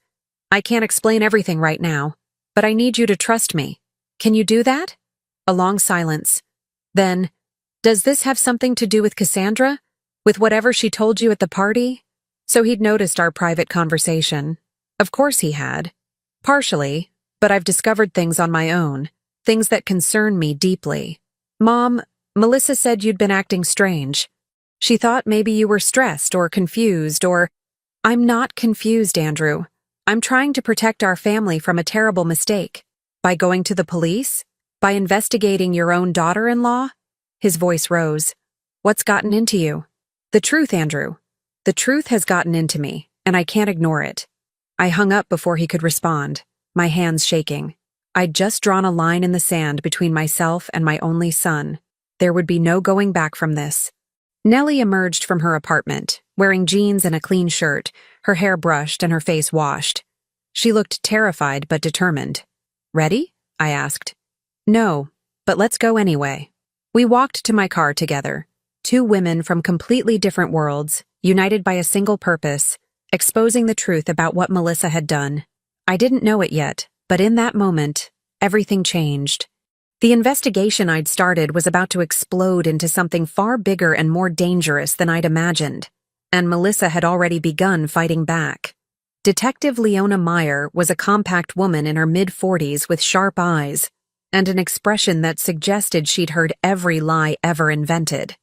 I can't explain everything right now, but I need you to trust me. Can you do that? A long silence. Then, does this have something to do with Cassandra? With whatever she told you at the party? So he'd noticed our private conversation. Of course he had. Partially, but I've discovered things on my own, things that concern me deeply. Mom, Melissa said you'd been acting strange. She thought maybe you were stressed or confused or... I'm not confused, Andrew. I'm trying to protect our family from a terrible mistake. By going to the police? By investigating your own daughter-in-law? His voice rose. What's gotten into you? The truth, Andrew. The truth has gotten into me, and I can't ignore it. I hung up before he could respond, my hands shaking. I'd just drawn a line in the sand between myself and my only son. There would be no going back from this. Nellie emerged from her apartment, wearing jeans and a clean shirt, her hair brushed and her face washed. She looked terrified but determined. Ready? I asked. No, but let's go anyway. We walked to my car together, two women from completely different worlds, united by a single purpose, exposing the truth about what Melissa had done. I didn't know it yet, but in that moment, everything changed. The investigation I'd started was about to explode into something far bigger and more dangerous than I'd imagined, and Melissa had already begun fighting back. Detective Leona Meyer was a compact woman in her mid-40s with sharp eyes and an expression that suggested she'd heard every lie ever invented.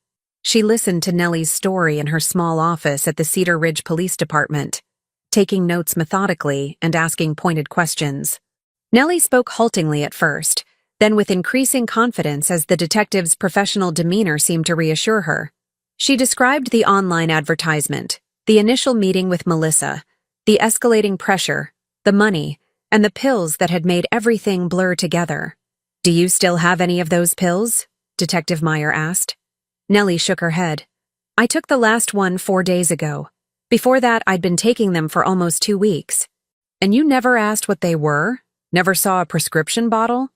She listened to Nellie's story in her small office at the Cedar Ridge Police Department, taking notes methodically and asking pointed questions. Nellie spoke haltingly at first, then with increasing confidence as the detective's professional demeanor seemed to reassure her. She described the online advertisement, the initial meeting with Melissa, the escalating pressure, the money, and the pills that had made everything blur together. Do you still have any of those pills? Detective Meyer asked. Nellie shook her head. I took the last one 4 days ago. Before that, I'd been taking them for almost 2 weeks. And you never asked what they were? Never saw a prescription bottle?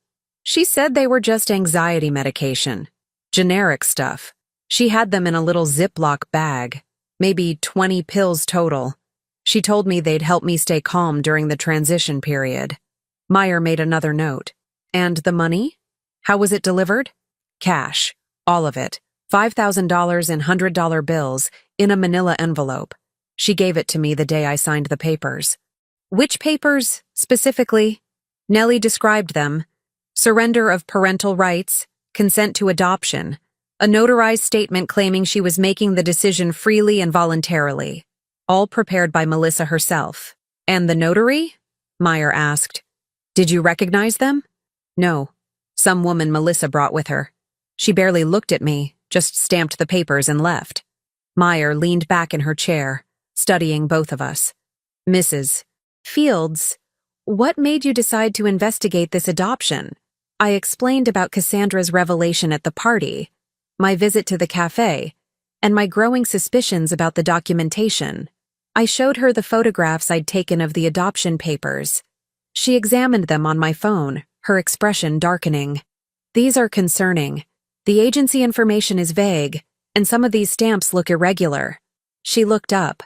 She said they were just anxiety medication. Generic stuff. She had them in a little Ziploc bag. Maybe 20 pills total. She told me they'd help me stay calm during the transition period. Meyer made another note. And the money? How was it delivered? Cash. All of it. $5,000 in $100 bills in a manila envelope. She gave it to me the day I signed the papers. Which papers, specifically? Nellie described them. Surrender of parental rights, consent to adoption, a notarized statement claiming she was making the decision freely and voluntarily. All prepared by Melissa herself. And the notary? Meyer asked. Did you recognize them? No. Some woman Melissa brought with her. She barely looked at me, just stamped the papers and left. Meyer leaned back in her chair, studying both of us. Mrs. Fields, what made you decide to investigate this adoption? I explained about Cassandra's revelation at the party, my visit to the cafe, and my growing suspicions about the documentation. I showed her the photographs I'd taken of the adoption papers. She examined them on my phone, her expression darkening. These are concerning. The agency information is vague, and some of these stamps look irregular. She looked up.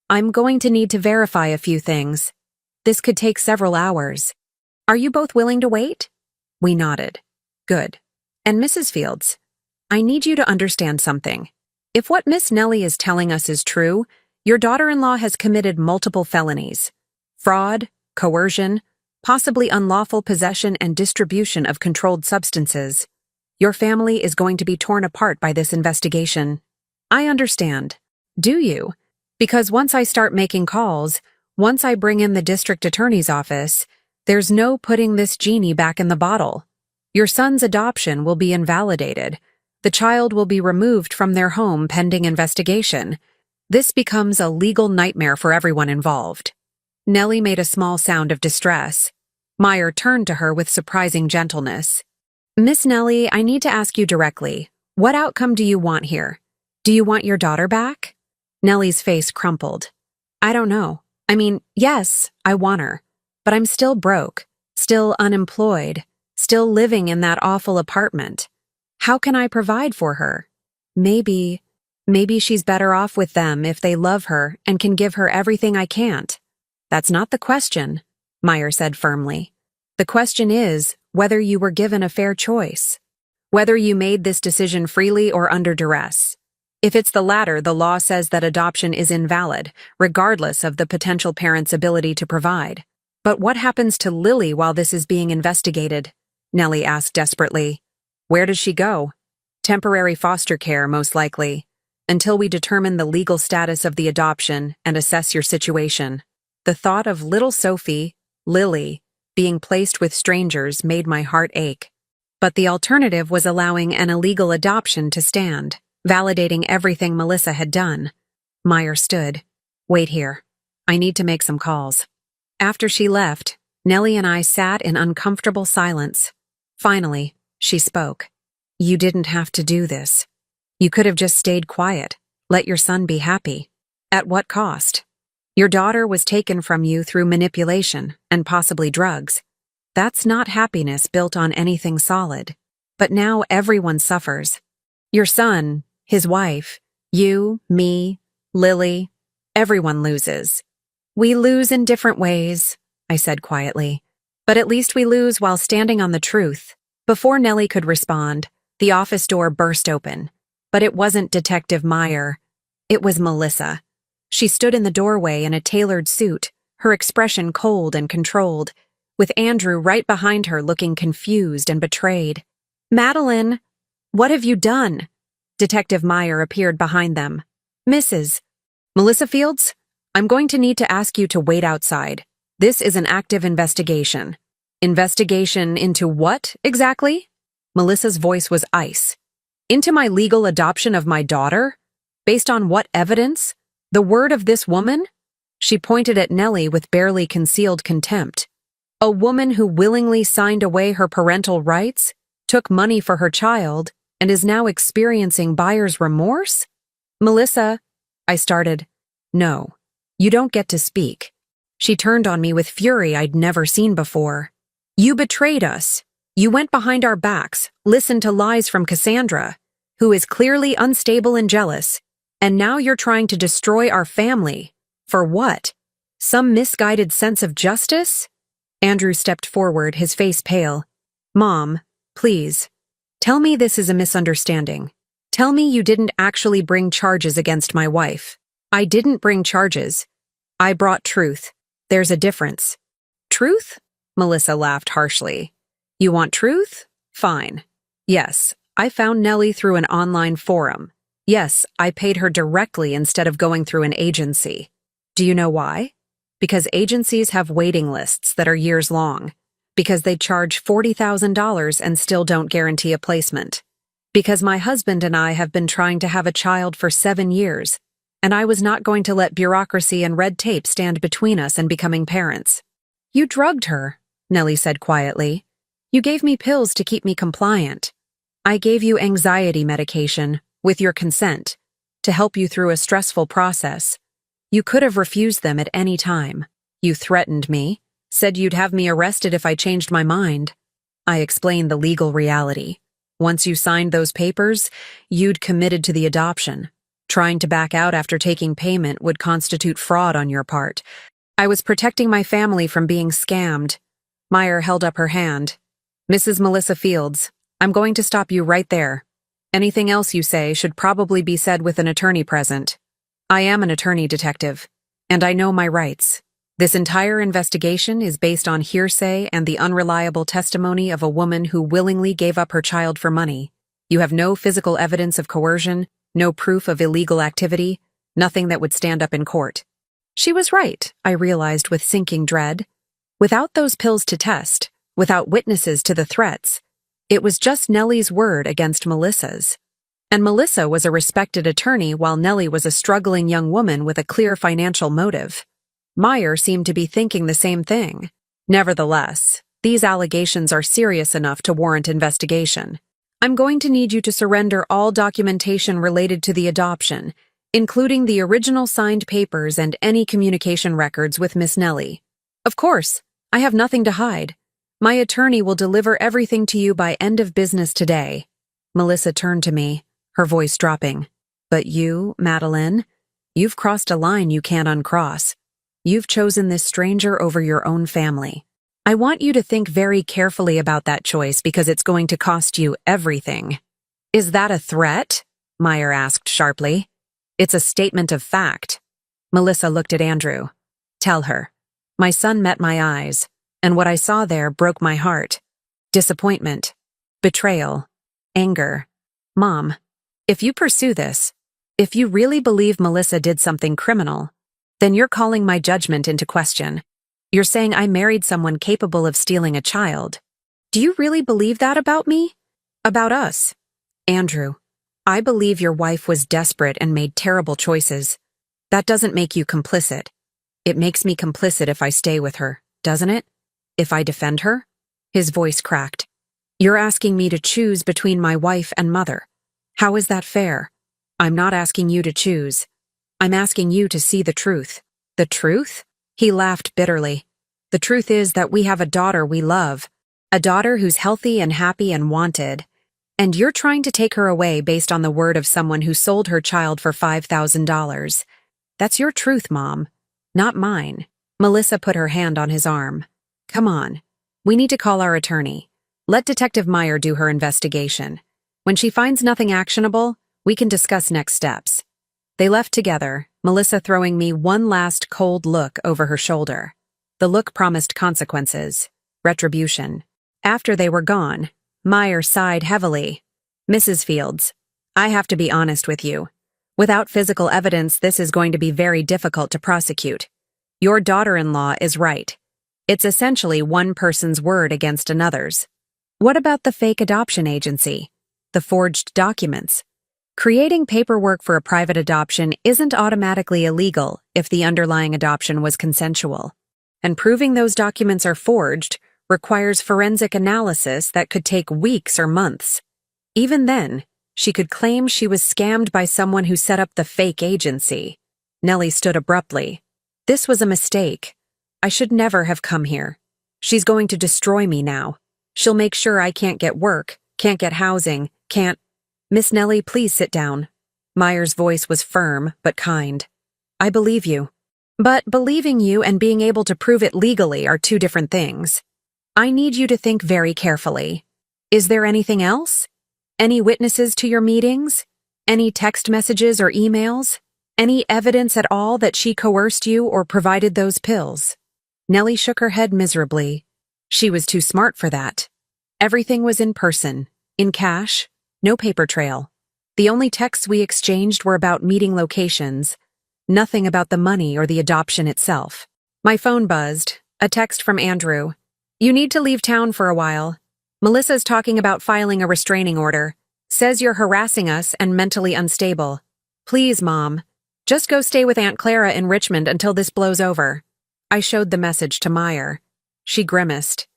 I'm going to need to verify a few things. This could take several hours. Are you both willing to wait? We nodded. Good. And Mrs. Fields, I need you to understand something. If what Miss Nellie is telling us is true, your daughter-in-law has committed multiple felonies. Fraud, coercion, possibly unlawful possession and distribution of controlled substances. Your family is going to be torn apart by this investigation. I understand. Do you? Because once I start making calls, once I bring in the district attorney's office, there's no putting this genie back in the bottle. Your son's adoption will be invalidated. The child will be removed from their home pending investigation. This becomes a legal nightmare for everyone involved. Nellie made a small sound of distress. Meyer turned to her with surprising gentleness. Miss Nellie, I need to ask you directly. What outcome do you want here? Do you want your daughter back? Nellie's face crumpled. I don't know. I mean, yes, I want her. But I'm still broke. still unemployed, still living in that awful apartment. How can I provide for her? Maybe she's better off with them if they love her and can give her everything I can't. That's not the question, Meyer said firmly. The question is whether you were given a fair choice. Whether you made this decision freely or under duress. If it's the latter, the law says that adoption is invalid, regardless of the potential parent's ability to provide. But what happens to Lily while this is being investigated? Nellie asked desperately. Where does she go? Temporary foster care, most likely, until we determine the legal status of the adoption and assess your situation. The thought of little Sophie, Lily, being placed with strangers made my heart ache. But the alternative was allowing an illegal adoption to stand, validating everything Melissa had done. Meyer stood. Wait here. I need to make some calls. After she left, Nellie and I sat in uncomfortable silence. Finally, she spoke. You didn't have to do this. You could have just stayed quiet, let your son be happy. At what cost? Your daughter was taken from you through manipulation and possibly drugs. That's not happiness built on anything solid. But now everyone suffers. Your son, his wife, you, me, Lily, everyone loses. We lose in different ways, I said quietly. But at least we lose while standing on the truth. Before Nellie could respond, the office door burst open. But it wasn't Detective Meyer. It was Melissa. She stood in the doorway in a tailored suit, her expression cold and controlled, with Andrew right behind her looking confused and betrayed. Madeline, what have you done? Detective Meyer appeared behind them. Mrs. Melissa Fields, I'm going to need to ask you to wait outside. This is an active investigation. Investigation into what, exactly? Melissa's voice was ice. Into my legal adoption of my daughter? Based on what evidence? The word of this woman? She pointed at Nellie with barely concealed contempt. A woman who willingly signed away her parental rights, took money for her child, and is now experiencing buyer's remorse? Melissa, I started. No, you don't get to speak. She turned on me with fury I'd never seen before. You betrayed us. You went behind our backs, listened to lies from Cassandra, who is clearly unstable and jealous, and now you're trying to destroy our family. For what? Some misguided sense of justice? Andrew stepped forward, his face pale. Mom, please. Tell me this is a misunderstanding. Tell me you didn't actually bring charges against my wife. I didn't bring charges. I brought truth. There's a difference. Truth? Melissa laughed harshly. You want truth? Fine. Yes, I found Nellie through an online forum. Yes, I paid her directly instead of going through an agency. Do you know why? Because agencies have waiting lists that are years long. Because they charge $40,000 and still don't guarantee a placement. Because my husband and I have been trying to have a child for 7 years, and I was not going to let bureaucracy and red tape stand between us and becoming parents. You drugged her, Nellie said quietly. You gave me pills to keep me compliant. I gave you anxiety medication, with your consent, to help you through a stressful process. You could have refused them at any time. You threatened me, said you'd have me arrested if I changed my mind. I explained the legal reality. Once you signed those papers, you'd committed to the adoption. Trying to back out after taking payment would constitute fraud on your part. I was protecting my family from being scammed. Meyer held up her hand. Mrs. Melissa Fields, I'm going to stop you right there. Anything else you say should probably be said with an attorney present. I am an attorney, detective, and I know my rights. This entire investigation is based on hearsay and the unreliable testimony of a woman who willingly gave up her child for money. You have no physical evidence of coercion, no proof of illegal activity, nothing that would stand up in court. She was right, I realized with sinking dread. Without those pills to test, without witnesses to the threats, it was just Nellie's word against Melissa's. And Melissa was a respected attorney while Nellie was a struggling young woman with a clear financial motive. Meyer seemed to be thinking the same thing. Nevertheless, these allegations are serious enough to warrant investigation. I'm going to need you to surrender all documentation related to the adoption, including the original signed papers and any communication records with Miss Nellie. Of course, I have nothing to hide. My attorney will deliver everything to you by end of business today. Melissa turned to me, her voice dropping. But you, Madeline, you've crossed a line you can't uncross. You've chosen this stranger over your own family. I want you to think very carefully about that choice because it's going to cost you everything. Is that a threat? Meyer asked sharply. It's a statement of fact. Melissa looked at Andrew. Tell her. My son met my eyes, and what I saw there broke my heart. Disappointment. Betrayal. Anger. Mom, if you pursue this, if you really believe Melissa did something criminal, then you're calling my judgment into question. You're saying I married someone capable of stealing a child. Do you really believe that about me? About us? Andrew, I believe your wife was desperate and made terrible choices. That doesn't make you complicit. It makes me complicit if I stay with her, doesn't it? If I defend her? His voice cracked. You're asking me to choose between my wife and mother. How is that fair? I'm not asking you to choose. I'm asking you to see the truth. The truth? He laughed bitterly. The truth is that we have a daughter we love, a daughter who's healthy and happy and wanted, and you're trying to take her away based on the word of someone who sold her child for $5,000. That's your truth, Mom, not mine. Melissa put her hand on his arm. Come on. We need to call our attorney. Let Detective Meyer do her investigation. When she finds nothing actionable, we can discuss next steps. They left together, Melissa throwing me one last cold look over her shoulder. The look promised consequences, retribution. After they were gone, Meyer sighed heavily. Mrs. Fields, I have to be honest with you. Without physical evidence, this is going to be very difficult to prosecute. Your daughter-in-law is right. It's essentially one person's word against another's. What about the fake adoption agency? The forged documents? Creating paperwork for a private adoption isn't automatically illegal if the underlying adoption was consensual. And proving those documents are forged requires forensic analysis that could take weeks or months. Even then, she could claim she was scammed by someone who set up the fake agency. Nellie stood abruptly. This was a mistake. I should never have come here. She's going to destroy me now. She'll make sure I can't get work, can't get housing, can't— Miss Nellie, please sit down. Meyer's voice was firm but kind. I believe you. But believing you and being able to prove it legally are two different things. I need you to think very carefully. Is there anything else? Any witnesses to your meetings? Any text messages or emails? Any evidence at all that she coerced you or provided those pills? Nellie shook her head miserably. She was too smart for that. Everything was in person, in cash, no paper trail. The only texts we exchanged were about meeting locations, nothing about the money or the adoption itself. My phone buzzed, a text from Andrew. You need to leave town for a while. Melissa's talking about filing a restraining order. Says you're harassing us and mentally unstable. Please, Mom. Just go stay with Aunt Clara in Richmond until this blows over. I showed the message to Meyer. She grimaced.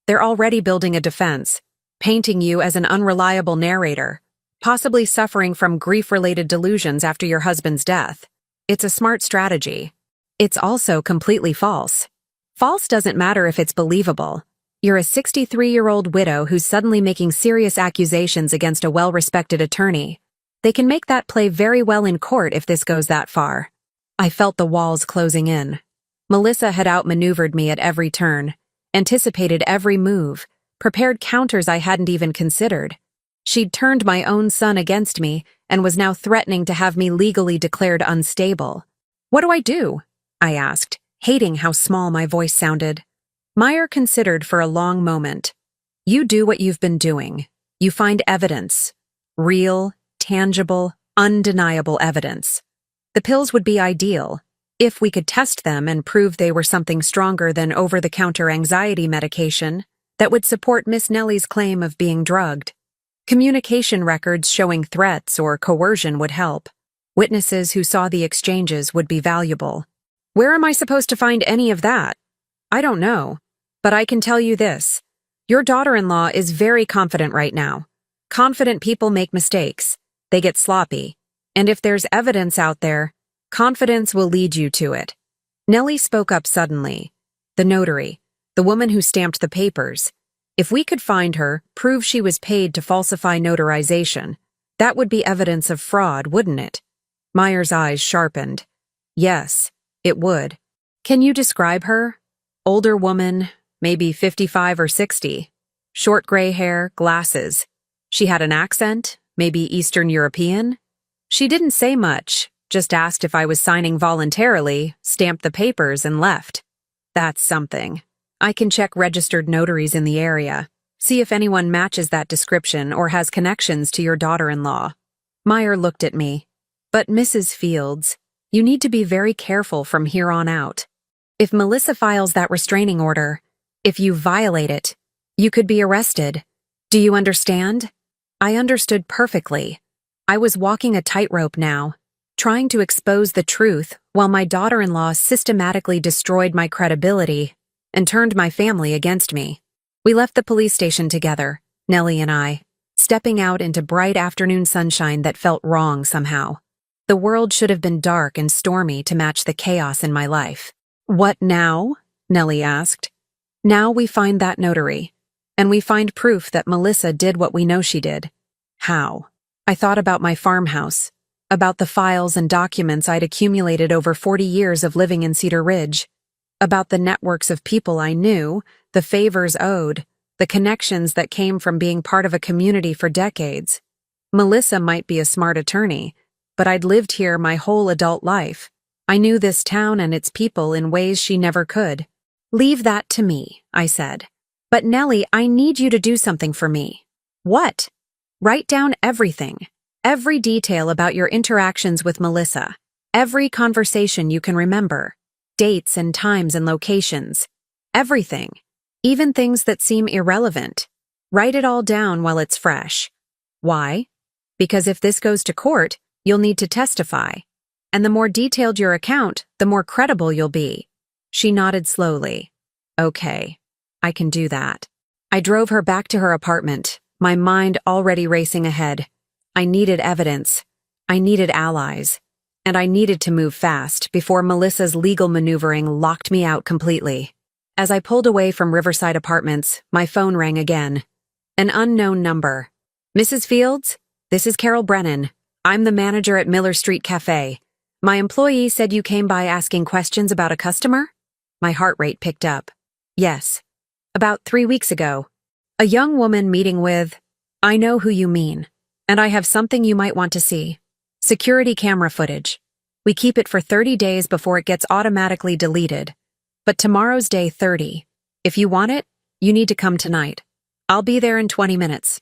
They're already building a defense, painting you as an unreliable narrator, possibly suffering from grief-related delusions after your husband's death. It's a smart strategy. It's also completely false. False doesn't matter if it's believable. You're a 63-year-old widow who's suddenly making serious accusations against a well-respected attorney. They can make that play very well in court if this goes that far. I felt the walls closing in. Melissa had outmaneuvered me at every turn, anticipated every move, prepared counters I hadn't even considered. She'd turned my own son against me and was now threatening to have me legally declared unstable. What do I do? I asked, hating how small my voice sounded. Meyer considered for a long moment. You do what you've been doing. You find evidence. Real, tangible, undeniable evidence. The pills would be ideal, if we could test them and prove they were something stronger than over-the-counter anxiety medication that would support Miss Nellie's claim of being drugged. Communication records showing threats or coercion would help. Witnesses who saw the exchanges would be valuable. Where am I supposed to find any of that? I don't know. But I can tell you this. Your daughter-in-law is very confident right now. Confident people make mistakes. They get sloppy. And if there's evidence out there, confidence will lead you to it. Nellie spoke up suddenly. The notary. The woman who stamped the papers. If we could find her, prove she was paid to falsify notarization, that would be evidence of fraud, wouldn't it? Meyer's eyes sharpened. Yes, it would. Can you describe her? Older woman, maybe 55 or 60. Short gray hair, glasses. She had an accent, maybe Eastern European. She didn't say much, just asked if I was signing voluntarily, stamped the papers, and left. That's something. I can check registered notaries in the area, see if anyone matches that description or has connections to your daughter-in-law. Meyer looked at me. But Mrs. Fields, you need to be very careful from here on out. If Melissa files that restraining order, if you violate it, you could be arrested. Do you understand? I understood perfectly. I was walking a tightrope now, trying to expose the truth while my daughter-in-law systematically destroyed my credibility and turned my family against me. We left the police station together, Nellie and I, stepping out into bright afternoon sunshine that felt wrong somehow. The world should have been dark and stormy to match the chaos in my life. What now? Nellie asked. Now we find that notary, and we find proof that Melissa did what we know she did. How? I thought about my farmhouse, about the files and documents I'd accumulated over 40 years of living in Cedar Ridge, about the networks of people I knew, the favors owed, the connections that came from being part of a community for decades. Melissa might be a smart attorney, but I'd lived here my whole adult life. I knew this town and its people in ways she never could. Leave that to me, I said. But Nellie, I need you to do something for me. What? Write down everything. Every detail about your interactions with Melissa. Every conversation you can remember. Dates and times and locations. Everything. Even things that seem irrelevant. Write it all down while it's fresh. Why? Because if this goes to court, you'll need to testify. And the more detailed your account, the more credible you'll be. She nodded slowly. Okay, I can do that. I drove her back to her apartment, my mind already racing ahead. I needed evidence. I needed allies. And I needed to move fast before Melissa's legal maneuvering locked me out completely. As I pulled away from Riverside Apartments, my phone rang again. An unknown number. Mrs. Fields, this is Carol Brennan. I'm the manager at Miller Street Cafe. My employee said you came by asking questions about a customer? My heart rate picked up. Yes. About 3 weeks ago. A young woman meeting with... I know who you mean. And I have something you might want to see. Security camera footage. We keep it for 30 days before it gets automatically deleted. But tomorrow's day 30. If you want it, you need to come tonight. I'll be there in 20 minutes.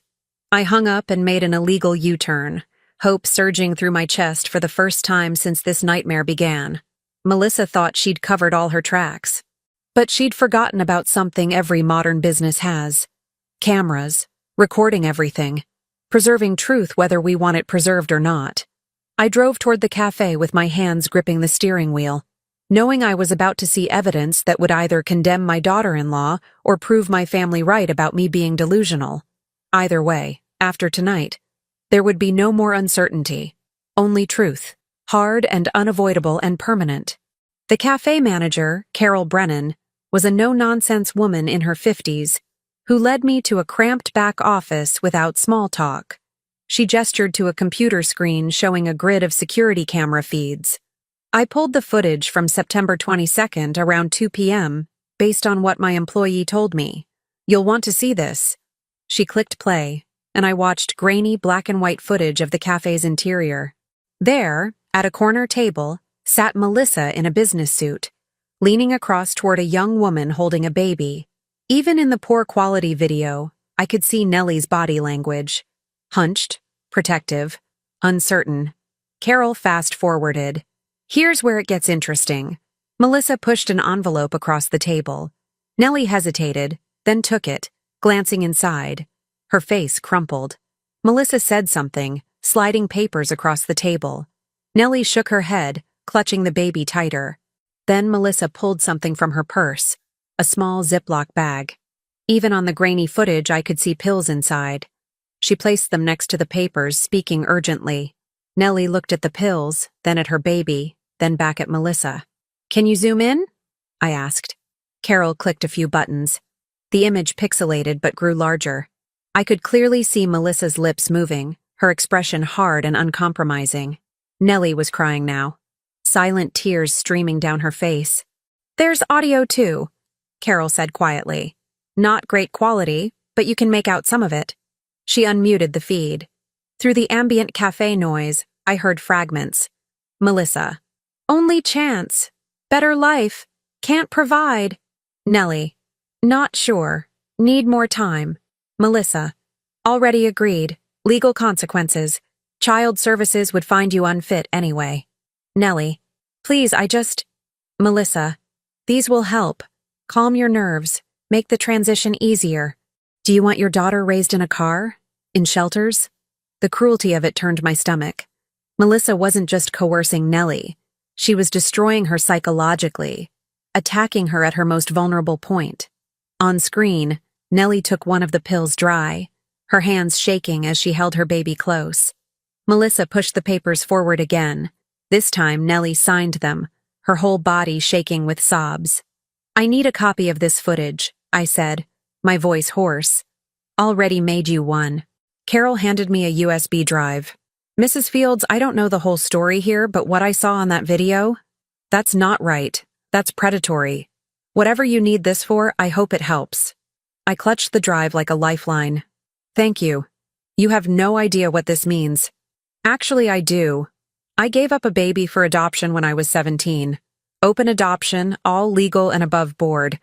I hung up and made an illegal U-turn. Hope surging through my chest for the first time since this nightmare began. Melissa thought she'd covered all her tracks. But she'd forgotten about something every modern business has. Cameras, recording everything, preserving truth whether we want it preserved or not. I drove toward the cafe with my hands gripping the steering wheel, knowing I was about to see evidence that would either condemn my daughter-in-law or prove my family right about me being delusional. Either way, after tonight, there would be no more uncertainty, only truth, hard and unavoidable and permanent. The cafe manager, Carol Brennan, was a no-nonsense woman in her 50s who led me to a cramped back office without small talk. She gestured to a computer screen showing a grid of security camera feeds. I pulled the footage from September 22nd around 2 p.m. based on what my employee told me. You'll want to see this. She clicked play, and I watched grainy black and white footage of the cafe's interior. There, at a corner table, sat Melissa in a business suit, leaning across toward a young woman holding a baby. Even in the poor quality video, I could see Nellie's body language. Hunched, protective, uncertain. Carol fast-forwarded. Here's where it gets interesting. Melissa pushed an envelope across the table. Nellie hesitated, then took it, glancing inside. Her face crumpled. Melissa said something, sliding papers across the table. Nellie shook her head, clutching the baby tighter. Then Melissa pulled something from her purse, a small Ziploc bag. Even on the grainy footage, I could see pills inside. She placed them next to the papers, speaking urgently. Nellie looked at the pills, then at her baby, then back at Melissa. Can you zoom in? I asked. Carol clicked a few buttons. The image pixelated but grew larger. I could clearly see Melissa's lips moving, her expression hard and uncompromising. Nellie was crying now, silent tears streaming down her face. "There's audio too," Carol said quietly. "Not great quality, but you can make out some of it." She unmuted the feed. Through the ambient cafe noise, I heard fragments. Melissa: "Only chance. Better life. Can't provide." Nellie: "Not sure. Need more time." Melissa: "Already agreed. Legal consequences. Child services would find you unfit anyway." Nellie: "Please, Melissa: "These will help. Calm your nerves. Make the transition easier. Do you want your daughter raised in a car? In shelters?" The cruelty of it turned my stomach. Melissa wasn't just coercing Nellie. She was destroying her psychologically, attacking her at her most vulnerable point. On screen, Nellie took one of the pills dry, her hands shaking as she held her baby close. Melissa pushed the papers forward again. This time, Nellie signed them, her whole body shaking with sobs. "I need a copy of this footage," I said, my voice hoarse. "Already made you one." Carol handed me a USB drive. "Mrs. Fields, I don't know the whole story here, but what I saw on that video? That's not right. That's predatory. Whatever you need this for, I hope it helps." I clutched the drive like a lifeline. "Thank you. You have no idea what this means." "Actually, I do. I gave up a baby for adoption when I was 17. Open adoption, all legal and above board.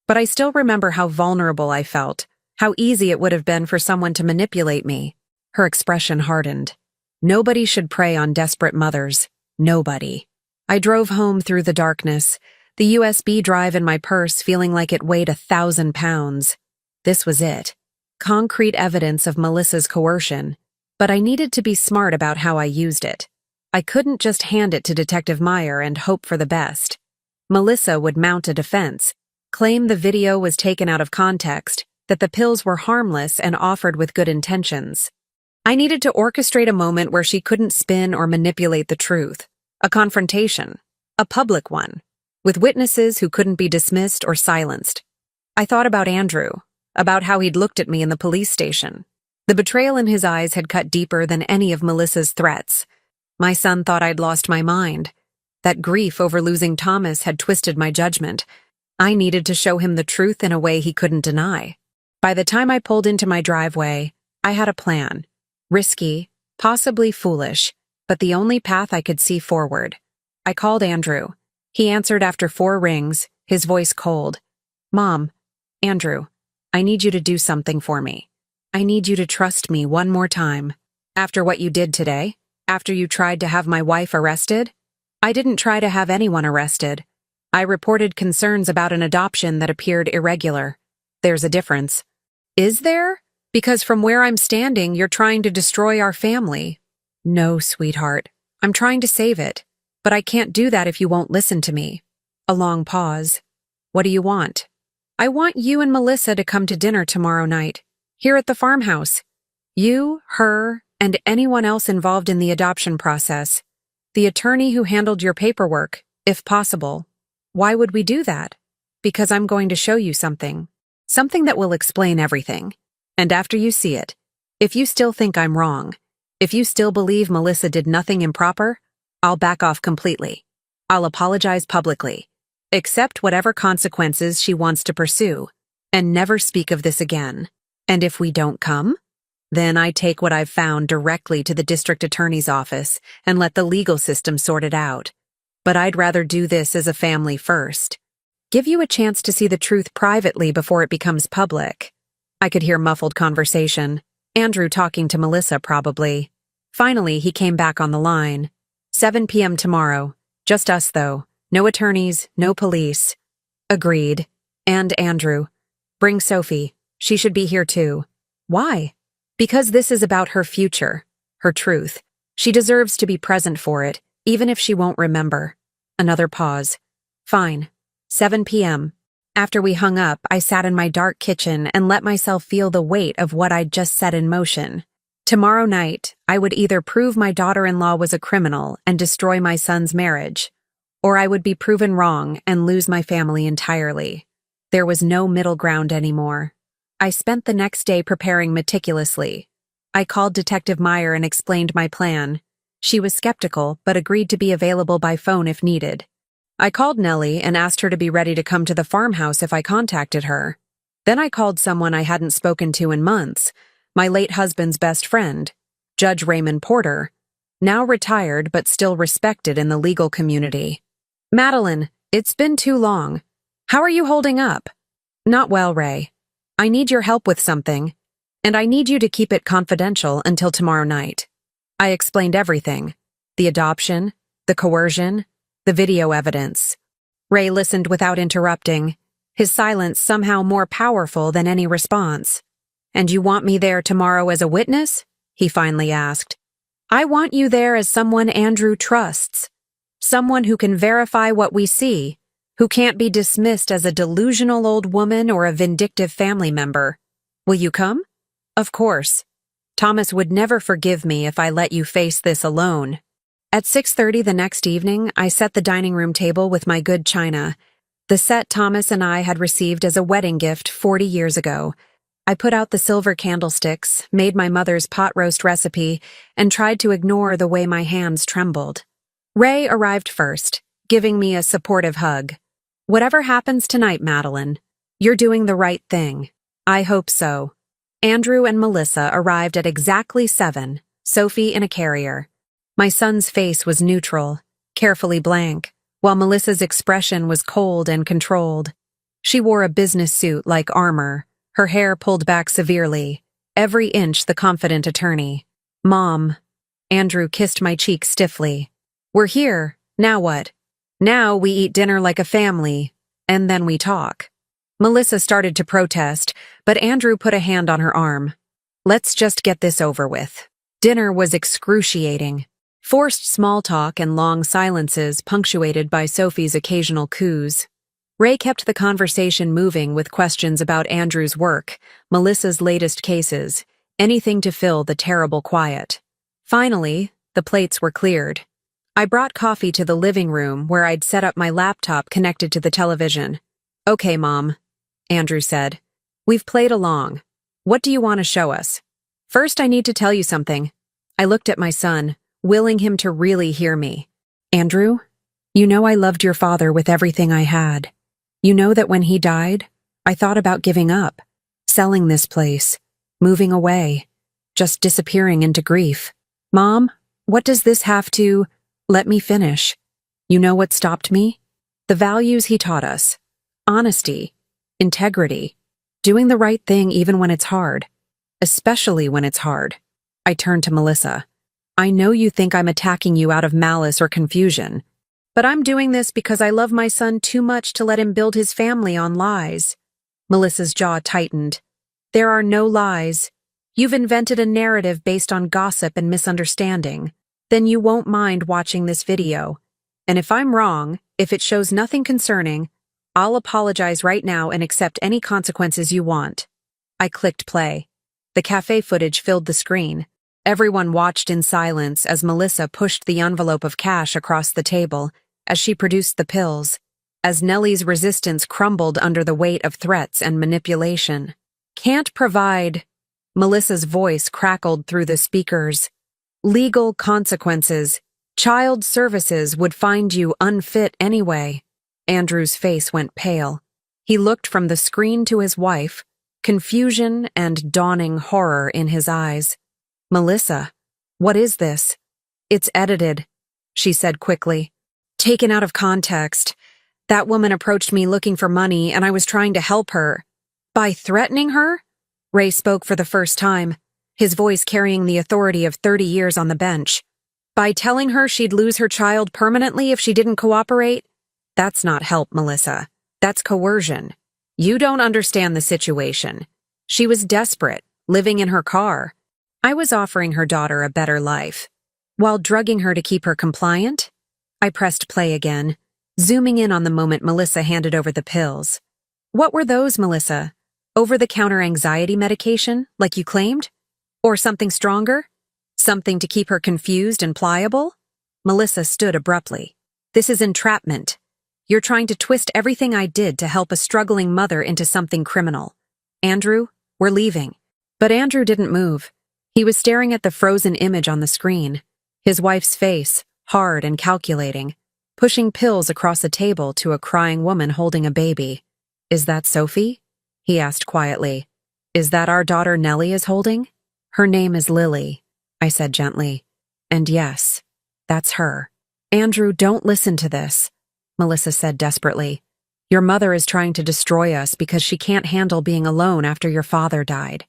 But I still remember how vulnerable I felt, how easy it would have been for someone to manipulate me." Her expression hardened. "Nobody should prey on desperate mothers. Nobody." I drove home through the darkness, the USB drive in my purse feeling like it weighed 1,000 pounds. This was it. Concrete evidence of Melissa's coercion. But I needed to be smart about how I used it. I couldn't just hand it to Detective Meyer and hope for the best. Melissa would mount a defense, claim the video was taken out of context, that the pills were harmless and offered with good intentions. I needed to orchestrate a moment where she couldn't spin or manipulate the truth. A confrontation. A public one. With witnesses who couldn't be dismissed or silenced. I thought about Andrew, about how he'd looked at me in the police station. The betrayal in his eyes had cut deeper than any of Melissa's threats. My son thought I'd lost my mind. That grief over losing Thomas had twisted my judgment. I needed to show him the truth in a way he couldn't deny. By the time I pulled into my driveway, I had a plan. Risky, possibly foolish, but the only path I could see forward. I called Andrew. He answered after 4 rings, his voice cold. "Mom, Andrew, I need you to do something for me. I need you to trust me one more time. After what you did today, after you tried to have my wife arrested?" "I didn't try to have anyone arrested. I reported concerns about an adoption that appeared irregular. There's a difference." "Is there? Because from where I'm standing, you're trying to destroy our family." "No, sweetheart. I'm trying to save it. But I can't do that if you won't listen to me." A long pause. "What do you want?" "I want you and Melissa to come to dinner tomorrow night, here at the farmhouse. You, her, and anyone else involved in the adoption process. The attorney who handled your paperwork, if possible." "Why would we do that?" "Because I'm going to show you something. Something that will explain everything. And after you see it, if you still think I'm wrong, if you still believe Melissa did nothing improper, I'll back off completely. I'll apologize publicly, accept whatever consequences she wants to pursue, and never speak of this again. And if we don't come, then I take what I've found directly to the district attorney's office and let the legal system sort it out. But I'd rather do this as a family first. Give you a chance to see the truth privately before it becomes public." I could hear muffled conversation. Andrew talking to Melissa, probably. Finally, he came back on the line. 7 p.m. tomorrow. Just us, though. No attorneys, no police. Agreed. And Andrew. Bring Sophie. She should be here too. Why? Because this is about her future, her truth. She deserves to be present for it, even if she won't remember. Another pause. Fine. 7 p.m. After we hung up, I sat in my dark kitchen and let myself feel the weight of what I'd just set in motion. Tomorrow night, I would either prove my daughter-in-law was a criminal and destroy my son's marriage, or I would be proven wrong and lose my family entirely. There was no middle ground anymore. I spent the next day preparing meticulously. I called Detective Meyer and explained my plan. She was skeptical, but agreed to be available by phone if needed. I called Nellie and asked her to be ready to come to the farmhouse if I contacted her. Then I called someone I hadn't spoken to in months, my late husband's best friend, Judge Raymond Porter, now retired but still respected in the legal community. Madeline, it's been too long. How are you holding up? Not well, Ray. I need your help with something, and I need you to keep it confidential until tomorrow night. I explained everything. The adoption, the coercion, the video evidence. Ray listened without interrupting, his silence somehow more powerful than any response. And you want me there tomorrow as a witness? He finally asked. I want you there as someone Andrew trusts. Someone who can verify what we see, who can't be dismissed as a delusional old woman or a vindictive family member. Will you come? Of course. Thomas would never forgive me if I let you face this alone. At 6:30 the next evening, I set the dining room table with my good china, the set Thomas and I had received as a wedding gift 40 years ago. I put out the silver candlesticks, made my mother's pot roast recipe, and tried to ignore the way my hands trembled. Ray arrived first, giving me a supportive hug. Whatever happens tonight, Madeline, you're doing the right thing. I hope so. Andrew and Melissa arrived at exactly 7, Sophie in a carrier. My son's face was neutral, carefully blank, while Melissa's expression was cold and controlled. She wore a business suit like armor, her hair pulled back severely, every inch the confident attorney. Mom. Andrew kissed my cheek stiffly. We're here, now what? Now we eat dinner like a family, and then we talk. Melissa started to protest, but Andrew put a hand on her arm. Let's just get this over with. Dinner was excruciating. Forced small talk and long silences punctuated by Sophie's occasional coos. Ray kept the conversation moving with questions about Andrew's work, Melissa's latest cases, anything to fill the terrible quiet. Finally, the plates were cleared. I brought coffee to the living room where I'd set up my laptop connected to the television. Okay, Mom, Andrew said. We've played along. What do you want to show us? First, I need to tell you something. I looked at my son, willing him to really hear me. Andrew, you know I loved your father with everything I had. You know that when he died, I thought about giving up, selling this place, moving away, just disappearing into grief. Mom, what does this have to... Let me finish. You know what stopped me? The values he taught us. Honesty, integrity, doing the right thing even when it's hard, especially when it's hard. I turned to Melissa. I know you think I'm attacking you out of malice or confusion, but I'm doing this because I love my son too much to let him build his family on lies. Melissa's jaw tightened. There are no lies. You've invented a narrative based on gossip and misunderstanding. Then you won't mind watching this video. And if I'm wrong, if it shows nothing concerning, I'll apologize right now and accept any consequences you want. I clicked play. The cafe footage filled the screen. Everyone watched in silence as Melissa pushed the envelope of cash across the table, as she produced the pills, as Nellie's resistance crumbled under the weight of threats and manipulation. Can't provide. Melissa's voice crackled through the speakers. Legal consequences. Child services would find you unfit anyway. Andrew's face went pale. He looked from the screen to his wife, confusion and dawning horror in his eyes. Melissa, what is this? It's edited, she said quickly. Taken out of context. That woman approached me looking for money and I was trying to help her. By threatening her? Ray spoke for the first time, his voice carrying the authority of 30 years on the bench. By telling her she'd lose her child permanently if she didn't cooperate? That's not help, Melissa. That's coercion. You don't understand the situation. She was desperate, living in her car. I was offering her daughter a better life. While drugging her to keep her compliant? I pressed play again, zooming in on the moment Melissa handed over the pills. What were those, Melissa? Over-the-counter anxiety medication, like you claimed? Or something stronger? Something to keep her confused and pliable? Melissa stood abruptly. This is entrapment. You're trying to twist everything I did to help a struggling mother into something criminal. Andrew, we're leaving. But Andrew didn't move. He was staring at the frozen image on the screen, his wife's face, hard and calculating, pushing pills across a table to a crying woman holding a baby. Is that Sophie? He asked quietly. Is that our daughter Nellie is holding? Her name is Lily, I said gently. And yes, that's her. Andrew, don't listen to this, Melissa said desperately. Your mother is trying to destroy us because she can't handle being alone after your father died.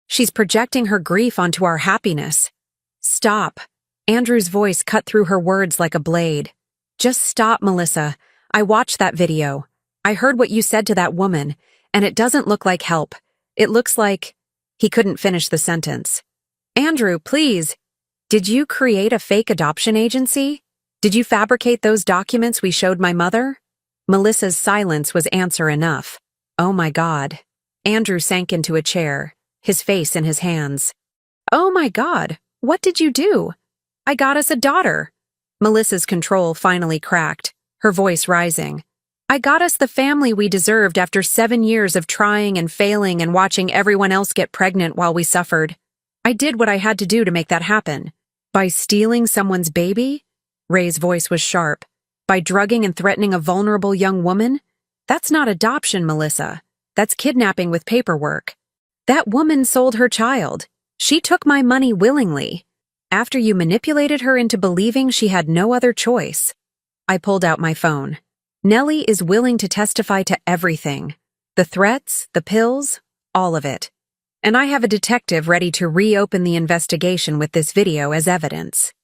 She's projecting her grief onto our happiness. Stop. Andrew's voice cut through her words like a blade. Just stop, Melissa. I watched that video. I heard what you said to that woman, and it doesn't look like help. It looks like... He couldn't finish the sentence. Andrew, please. Did you create a fake adoption agency? Did you fabricate those documents we showed my mother? Melissa's silence was answer enough. Oh my God. Andrew sank into a chair, his face in his hands. Oh my God, what did you do? I got us a daughter. Melissa's control finally cracked, her voice rising. I got us the family we deserved after 7 years of trying and failing and watching everyone else get pregnant while we suffered. I did what I had to do to make that happen. By stealing someone's baby? Ray's voice was sharp. By drugging and threatening a vulnerable young woman? That's not adoption, Melissa. That's kidnapping with paperwork. That woman sold her child. She took my money willingly. After you manipulated her into believing she had no other choice. I pulled out my phone. Nellie is willing to testify to everything. The threats, the pills, all of it. And I have a detective ready to reopen the investigation with this video as evidence.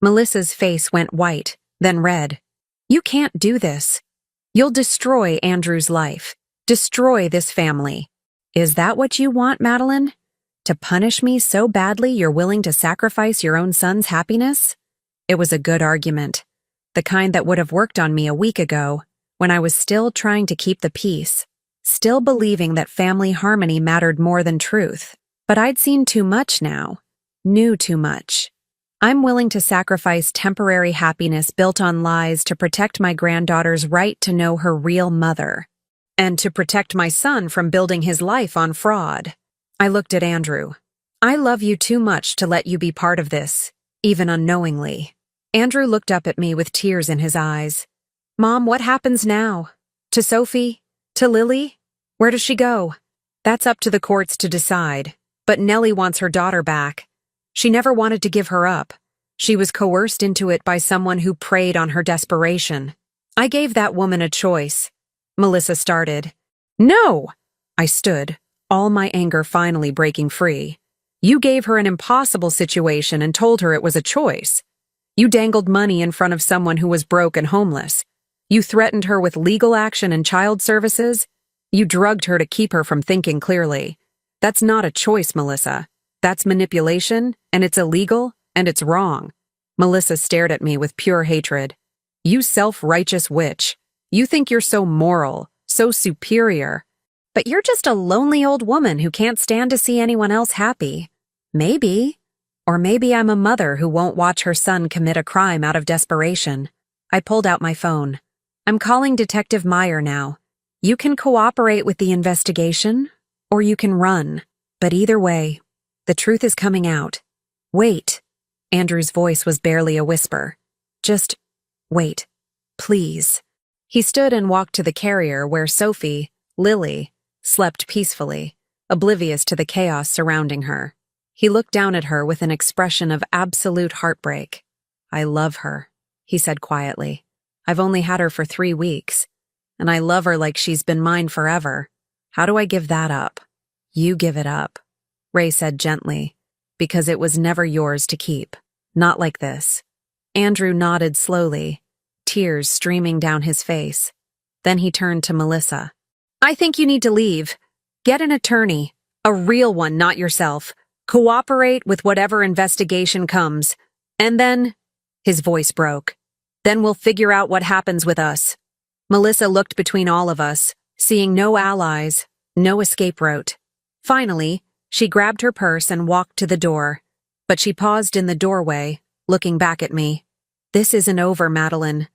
Melissa's face went white, then red. You can't do this. You'll destroy Andrew's life. Destroy this family. Is that what you want, Madeline? To punish me so badly you're willing to sacrifice your own son's happiness? It was a good argument. The kind that would have worked on me a week ago, when I was still trying to keep the peace, still believing that family harmony mattered more than truth. But I'd seen too much now, knew too much. I'm willing to sacrifice temporary happiness built on lies to protect my granddaughter's right to know her real mother, and to protect my son from building his life on fraud. I looked at Andrew. I love you too much to let you be part of this, even unknowingly. Andrew looked up at me with tears in his eyes. Mom, what happens now? To Sophie? To Lily? Where does she go? That's up to the courts to decide, but Nellie wants her daughter back. She never wanted to give her up. She was coerced into it by someone who preyed on her desperation. I gave that woman a choice. Melissa started. No! I stood, all my anger finally breaking free. You gave her an impossible situation and told her it was a choice. You dangled money in front of someone who was broke and homeless. You threatened her with legal action and child services. You drugged her to keep her from thinking clearly. That's not a choice, Melissa. That's manipulation, and it's illegal, and it's wrong. Melissa stared at me with pure hatred. You self-righteous witch. You think you're so moral, so superior. But you're just a lonely old woman who can't stand to see anyone else happy. Maybe. Or maybe I'm a mother who won't watch her son commit a crime out of desperation. I pulled out my phone. I'm calling Detective Meyer now. You can cooperate with the investigation, or you can run. But either way, the truth is coming out. Wait. Andrew's voice was barely a whisper. Just wait. Please. He stood and walked to the carrier where Sophie, Lily, slept peacefully, oblivious to the chaos surrounding her. He looked down at her with an expression of absolute heartbreak. I love her, he said quietly. I've only had her for 3 weeks, and I love her like she's been mine forever. How do I give that up? You give it up, Ray said gently, because it was never yours to keep. Not like this. Andrew nodded slowly, tears streaming down his face. Then he turned to Melissa. I think you need to leave. Get an attorney, a real one, not yourself. Cooperate with whatever investigation comes. And then, his voice broke. Then we'll figure out what happens with us. Melissa looked between all of us, seeing no allies, no escape route. Finally, she grabbed her purse and walked to the door. But she paused in the doorway, looking back at me. This isn't over, Madeline.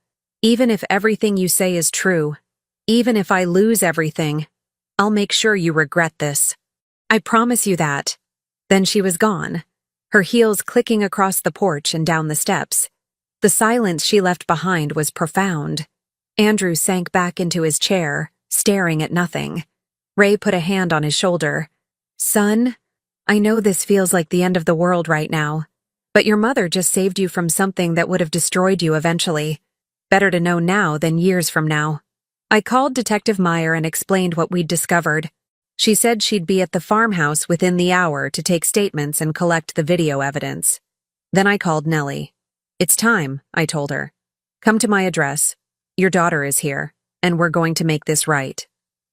Even if everything you say is true, even if I lose everything, I'll make sure you regret this. I promise you that." Then she was gone, her heels clicking across the porch and down the steps. The silence she left behind was profound. Andrew sank back into his chair, staring at nothing. Ray put a hand on his shoulder. "Son, I know this feels like the end of the world right now, but your mother just saved you from something that would have destroyed you eventually. Better to know now than years from now." I called Detective Meyer and explained what we'd discovered. She said she'd be at the farmhouse within the hour to take statements and collect the video evidence. Then I called Nellie. "It's time," I told her. "Come to my address. Your daughter is here, and we're going to make this right."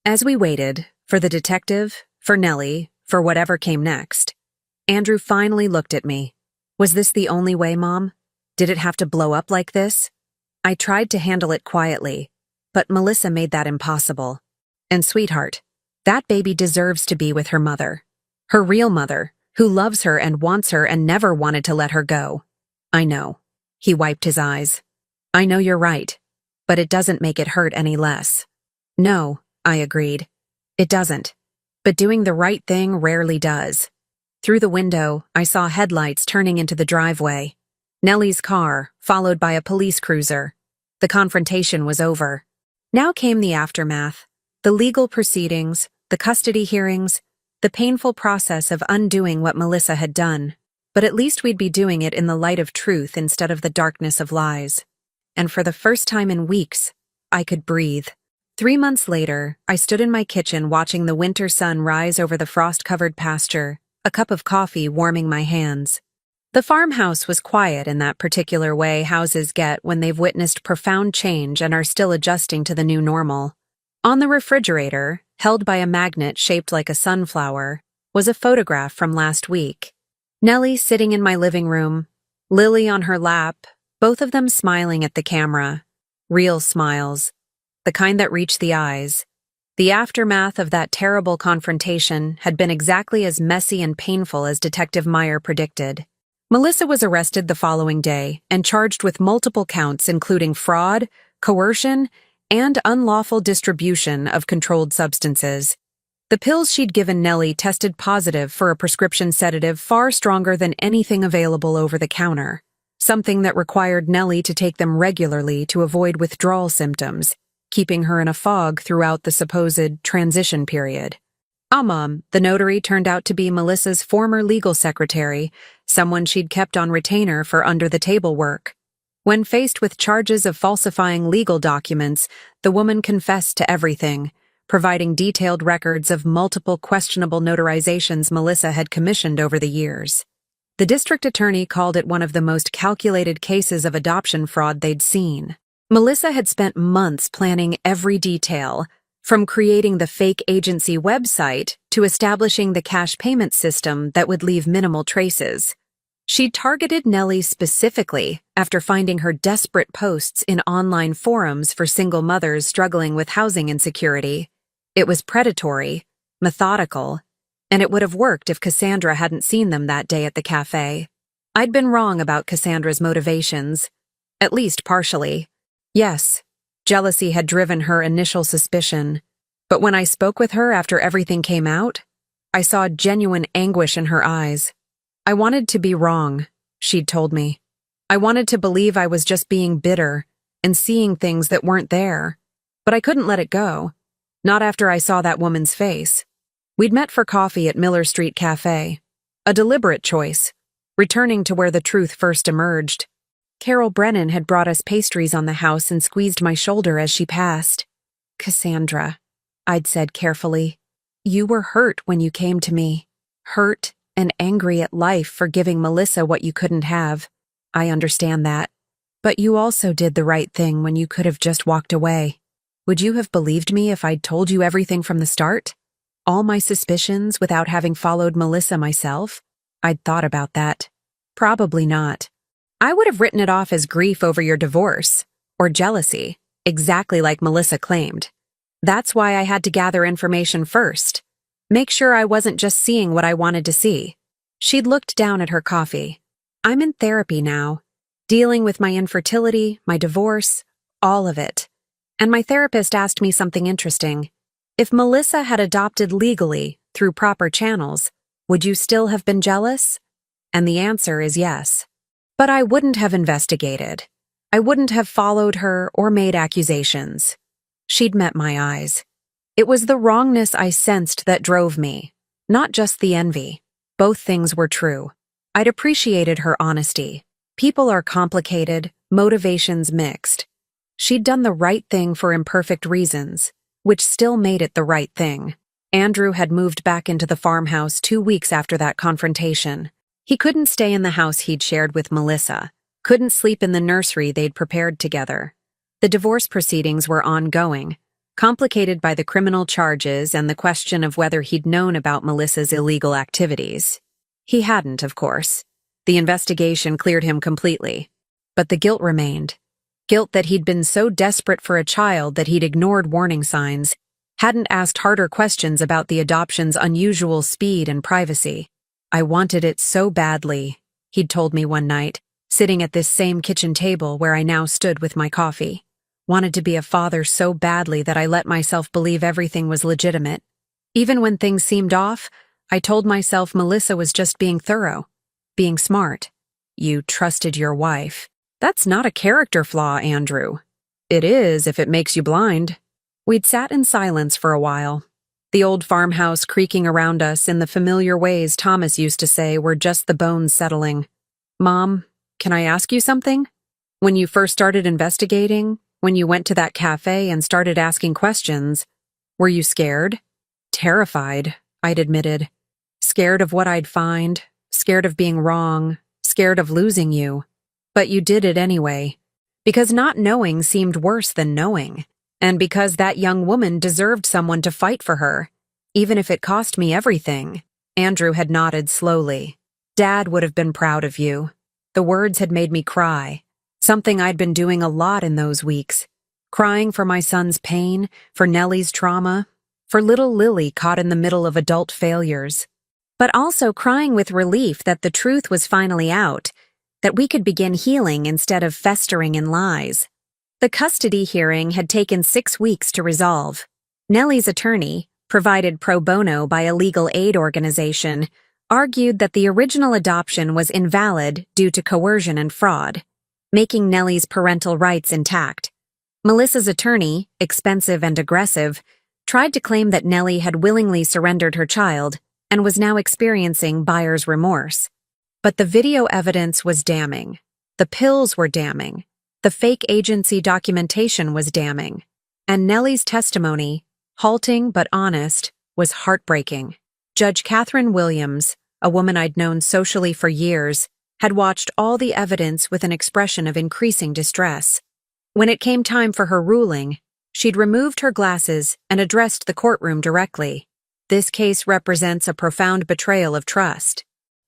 As we waited, for the detective, for Nellie, for whatever came next, Andrew finally looked at me. "Was this the only way, Mom? Did it have to blow up like this?" I tried to handle it quietly, but Melissa made that impossible. "And sweetheart, that baby deserves to be with her mother. Her real mother, who loves her and wants her and never wanted to let her go." "I know." He wiped his eyes. "I know you're right, but it doesn't make it hurt any less." "No," I agreed. "It doesn't. But doing the right thing rarely does." Through the window, I saw headlights turning into the driveway. Nellie's car, followed by a police cruiser. The confrontation was over. Now came the aftermath. The legal proceedings, the custody hearings, the painful process of undoing what Melissa had done. But at least we'd be doing it in the light of truth instead of the darkness of lies. And for the first time in weeks, I could breathe. 3 months later, I stood in my kitchen watching the winter sun rise over the frost-covered pasture, a cup of coffee warming my hands. The farmhouse was quiet in that particular way houses get when they've witnessed profound change and are still adjusting to the new normal. On the refrigerator, held by a magnet shaped like a sunflower, was a photograph from last week. Nellie sitting in my living room, Lily on her lap, both of them smiling at the camera. Real smiles. The kind that reach the eyes. The aftermath of that terrible confrontation had been exactly as messy and painful as Detective Meyer predicted. Melissa was arrested the following day and charged with multiple counts including fraud, coercion, and unlawful distribution of controlled substances. The pills she'd given Nellie tested positive for a prescription sedative far stronger than anything available over the counter, something that required Nellie to take them regularly to avoid withdrawal symptoms, keeping her in a fog throughout the supposed transition period. Mom, the notary, turned out to be Melissa's former legal secretary, someone she'd kept on retainer for under-the-table work. When faced with charges of falsifying legal documents, the woman confessed to everything, providing detailed records of multiple questionable notarizations Melissa had commissioned over the years. The district attorney called it one of the most calculated cases of adoption fraud they'd seen. Melissa had spent months planning every detail, from creating the fake agency website to establishing the cash payment system that would leave minimal traces. She targeted Nellie specifically after finding her desperate posts in online forums for single mothers struggling with housing insecurity. It was predatory, methodical, and it would have worked if Cassandra hadn't seen them that day at the cafe. I'd been wrong about Cassandra's motivations, at least partially. Yes, jealousy had driven her initial suspicion, but when I spoke with her after everything came out, I saw genuine anguish in her eyes. I wanted to be wrong, she'd told me. I wanted to believe I was just being bitter and seeing things that weren't there, but I couldn't let it go, not after I saw that woman's face. We'd met for coffee at Miller Street Cafe, a deliberate choice, returning to where the truth first emerged. Carol Brennan had brought us pastries on the house and squeezed my shoulder as she passed. "Cassandra," I'd said carefully, "you were hurt when you came to me. Hurt and angry at life for giving Melissa what you couldn't have. I understand that. But you also did the right thing when you could have just walked away. Would you have believed me if I'd told you everything from the start? All my suspicions without having followed Melissa myself? I'd thought about that. Probably not. I would have written it off as grief over your divorce, or jealousy, exactly like Melissa claimed. That's why I had to gather information first. Make sure I wasn't just seeing what I wanted to see." She'd looked down at her coffee. "I'm in therapy now, dealing with my infertility, my divorce, All of it. And my therapist asked me something interesting. If Melissa had adopted legally, through proper channels, would you still have been jealous? And the answer is yes. But I wouldn't have investigated. I wouldn't have followed her or made accusations. She'd met my eyes. It was the wrongness I sensed that drove me, not just the envy. Both things were true. I'd appreciated her honesty. People are complicated, motivations mixed. She'd done the right thing for imperfect reasons, which still made it the right thing. Andrew had moved back into the farmhouse 2 weeks after that confrontation. He couldn't stay in the house he'd shared with Melissa, couldn't sleep in the nursery they'd prepared together. The divorce proceedings were ongoing, complicated by the criminal charges and the question of whether he'd known about Melissa's illegal activities. He hadn't, of course. The investigation cleared him completely. But the guilt remained. Guilt that he'd been so desperate for a child that he'd ignored warning signs, hadn't asked harder questions about the adoption's unusual speed and privacy. I wanted it so badly, he'd told me one night, sitting at this same kitchen table where I now stood with my coffee. Wanted to be a father so badly that I let myself believe everything was legitimate. Even when things seemed off, I told myself Melissa was just being thorough, being smart. You trusted your wife. That's not a character flaw, Andrew. It is if it makes you blind. We'd sat in silence for a while. The old farmhouse creaking around us in the familiar ways Thomas used to say were just the bones settling. Mom, can I ask you something? When you first started investigating, when you went to that cafe and started asking questions, were you scared? Terrified, I'd admitted. Scared of what I'd find, scared of being wrong, scared of losing you. But you did it anyway. Because not knowing seemed worse than knowing. And because that young woman deserved someone to fight for her, even if it cost me everything. Andrew had nodded slowly. Dad would have been proud of you. The words had made me cry. Something I'd been doing a lot in those weeks. Crying for my son's pain, for Nellie's trauma, for little Lily caught in the middle of adult failures. But also crying with relief that the truth was finally out, that we could begin healing instead of festering in lies. The custody hearing had taken 6 weeks to resolve. Nellie's attorney, provided pro bono by a legal aid organization, argued that the original adoption was invalid due to coercion and fraud, making Nellie's parental rights intact. Melissa's attorney, expensive and aggressive, tried to claim that Nellie had willingly surrendered her child and was now experiencing buyer's remorse. But the video evidence was damning. The pills were damning. The fake agency documentation was damning. And Nellie's testimony, halting but honest, was heartbreaking. Judge Catherine Williams, a woman I'd known socially for years, had watched all the evidence with an expression of increasing distress. When it came time for her ruling, she'd removed her glasses and addressed the courtroom directly. This case represents a profound betrayal of trust.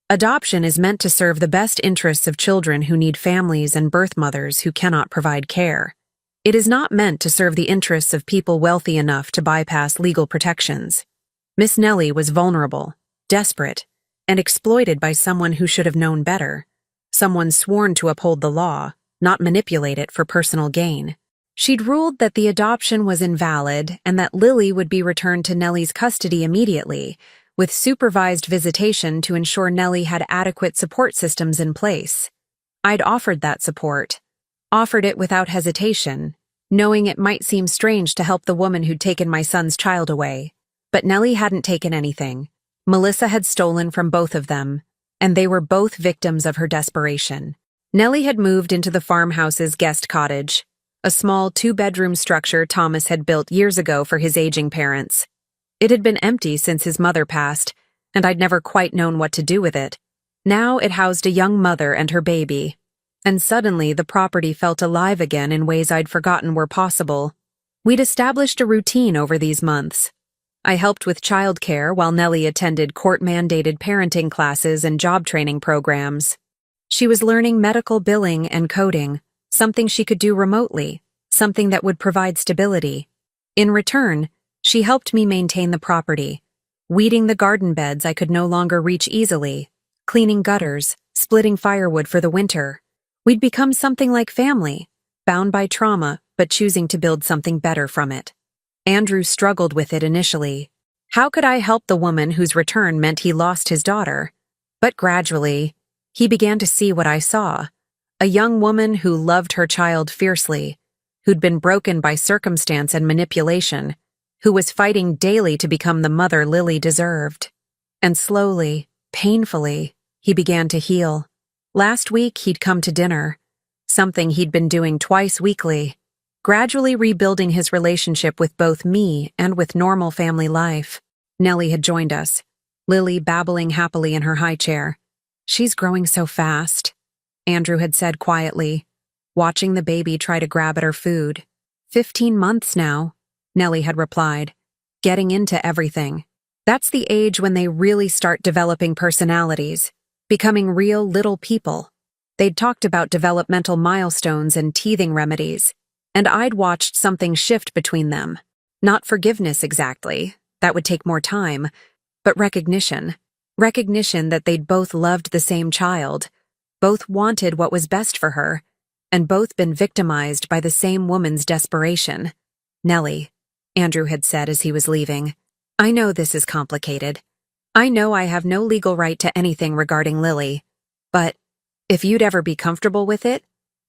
Adoption is meant to serve the best interests of children who need families and birth mothers who cannot provide care. It is not meant to serve the interests of people wealthy enough to bypass legal protections. Miss Nellie was vulnerable, desperate, and exploited by someone who should have known better, someone sworn to uphold the law, not manipulate it for personal gain. She'd ruled that the adoption was invalid and that Lily would be returned to Nellie's custody immediately, with supervised visitation to ensure Nellie had adequate support systems in place. I'd offered that support, offered it without hesitation, knowing it might seem strange to help the woman who'd taken my son's child away. But Nellie hadn't taken anything. Melissa had stolen from both of them, and they were both victims of her desperation. Nellie had moved into the farmhouse's guest cottage, a small 2-bedroom structure Thomas had built years ago for his aging parents. It had been empty since his mother passed, and I'd never quite known what to do with it. Now it housed a young mother and her baby, and suddenly the property felt alive again in ways I'd forgotten were possible. We'd established a routine over these months. I helped with childcare while Nellie attended court-mandated parenting classes and job training programs. She was learning medical billing and coding, something she could do remotely, something that would provide stability. In return, she helped me maintain the property, weeding the garden beds I could no longer reach easily, cleaning gutters, splitting firewood for the winter. We'd become something like family, bound by trauma, but choosing to build something better from it. Andrew struggled with it initially. How could I help the woman whose return meant he lost his daughter? But gradually, he began to see what I saw. A young woman who loved her child fiercely, who'd been broken by circumstance and manipulation, who was fighting daily to become the mother Lily deserved. And slowly, painfully, he began to heal. Last week, he'd come to dinner, something he'd been doing twice weekly, gradually rebuilding his relationship with both me and with normal family life. Nellie had joined us, Lily babbling happily in her high chair. "She's growing so fast," Andrew had said quietly, watching the baby try to grab at her food. 15 months now, Nellie had replied, getting into everything. That's the age when they really start developing personalities, becoming real little people. They'd talked about developmental milestones and teething remedies, and I'd watched something shift between them. Not forgiveness exactly, that would take more time, but recognition. Recognition that they'd both loved the same child, both wanted what was best for her, and both been victimized by the same woman's desperation. "Nellie," Andrew had said as he was leaving, "I know this is complicated. I know I have no legal right to anything regarding Lily, but if you'd ever be comfortable with it,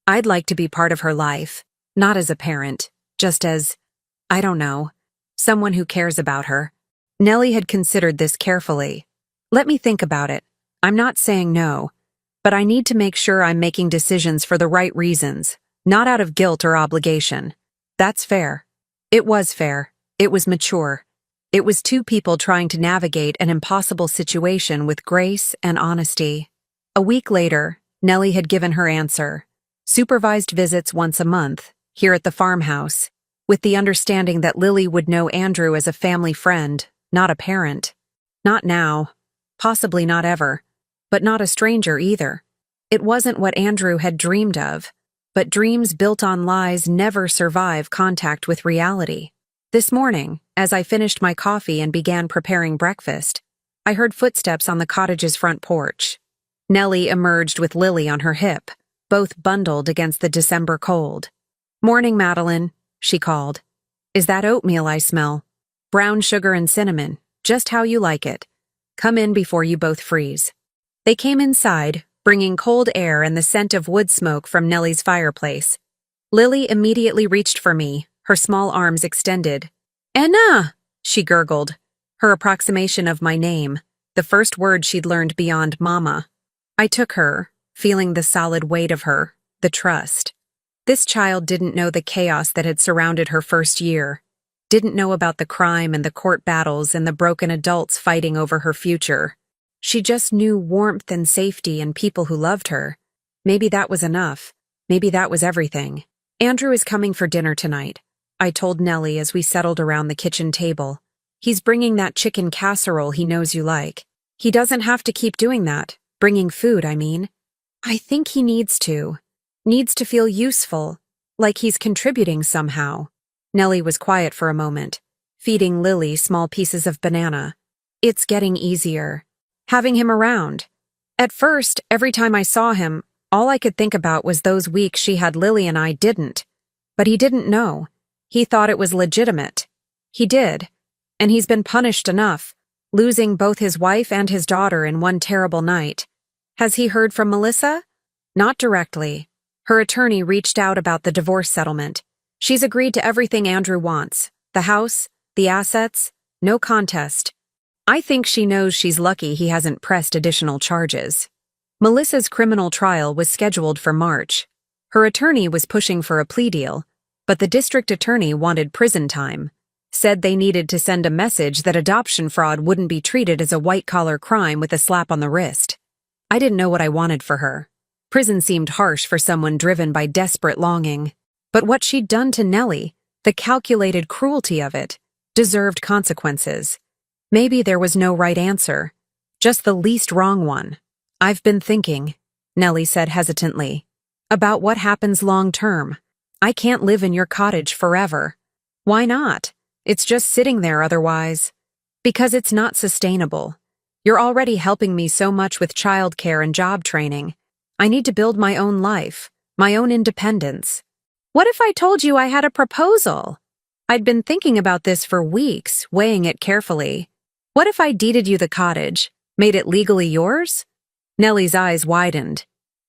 I'd like to be part of her life, not as a parent, just as, I don't know, someone who cares about her." Nellie had considered this carefully. "Let me think about it. I'm not saying no, but I need to make sure I'm making decisions for the right reasons, not out of guilt or obligation." That's fair. It was fair. It was mature. It was two people trying to navigate an impossible situation with grace and honesty. A week later, Nellie had given her answer. Supervised visits once a month, here at the farmhouse, with the understanding that Lily would know Andrew as a family friend, not a parent. Not now. Possibly not ever. But not a stranger either. It wasn't what Andrew had dreamed of, but dreams built on lies never survive contact with reality. This morning, as I finished my coffee and began preparing breakfast, I heard footsteps on the cottage's front porch. Nellie emerged with Lily on her hip, both bundled against the December cold. "Morning, Madeline," she called. "Is that oatmeal I smell? Brown sugar and cinnamon, just how you like it. Come in before you both freeze." They came inside, bringing cold air and the scent of wood smoke from Nellie's fireplace. Lily immediately reached for me, her small arms extended. "Anna!" she gurgled, her approximation of my name, the first word she'd learned beyond mama. I took her, feeling the solid weight of her, the trust. This child didn't know the chaos that had surrounded her first year, didn't know about the crime and the court battles and the broken adults fighting over her future. She just knew warmth and safety and people who loved her. Maybe that was enough. Maybe that was everything. "Andrew is coming for dinner tonight," I told Nellie as we settled around the kitchen table. "He's bringing that chicken casserole he knows you like. He doesn't have to keep doing that. Bringing food, I mean. I think he needs to. Needs to feel useful, like he's contributing somehow." Nellie was quiet for a moment, feeding Lily small pieces of banana. "It's getting easier. Having him around. At first, every time I saw him, all I could think about was those weeks she had Lily and I didn't. But he didn't know. He thought it was legitimate. He did. And he's been punished enough, losing both his wife and his daughter in one terrible night. Has he heard from Melissa? Not directly. Her attorney reached out about the divorce settlement. She's agreed to everything Andrew wants. The house, the assets, no contest. I think she knows she's lucky he hasn't pressed additional charges. Melissa's criminal trial was scheduled for March. Her attorney was pushing for a plea deal, but the district attorney wanted prison time, said they needed to send a message that adoption fraud wouldn't be treated as a white-collar crime with a slap on the wrist. I didn't know what I wanted for her. Prison seemed harsh for someone driven by desperate longing. But what she'd done to Nellie, the calculated cruelty of it, deserved consequences. Maybe there was no right answer, just the least wrong one. "I've been thinking," Nellie said hesitantly, "about what happens long term. I can't live in your cottage forever." "Why not? It's just sitting there otherwise." "Because it's not sustainable. You're already helping me so much with childcare and job training. I need to build my own life, my own independence." What if I told you I had a proposal? I'd been thinking about this for weeks, weighing it carefully. What if I deeded you the cottage, made it legally yours? Nellie's eyes widened.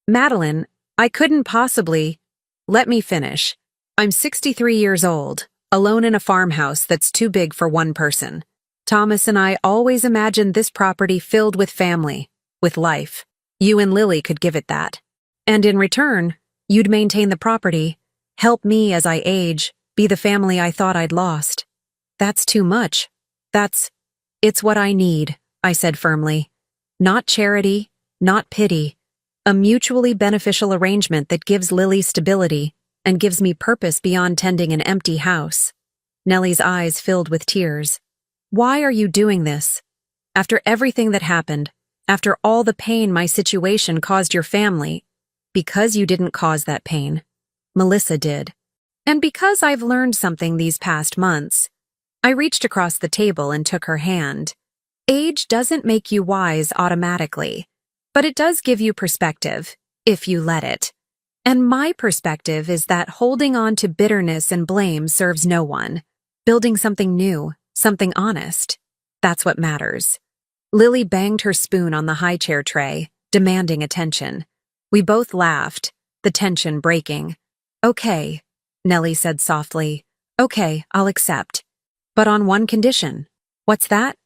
Madeline, I couldn't possibly. Let me finish. I'm 63 years old, alone in a farmhouse that's too big for one person. Thomas and I always imagined this property filled with family, with life. You and Lily could give it that. And in return, you'd maintain the property, help me as I age, be the family I thought I'd lost. That's too much. It's what I need, I said firmly. Not charity, not pity. A mutually beneficial arrangement that gives Lily stability and gives me purpose beyond tending an empty house. Nellie's eyes filled with tears. Why are you doing this? After everything that happened, after all the pain my situation caused your family, because you didn't cause that pain. Melissa did. And because I've learned something these past months, I reached across the table and took her hand. Age doesn't make you wise automatically, but it does give you perspective, if you let it. And my perspective is that holding on to bitterness and blame serves no one. Building something new, something honest, that's what matters. Lily banged her spoon on the high chair tray, demanding attention. We both laughed, the tension breaking. Okay, Nellie said softly. Okay, I'll accept. But on one condition. What's that?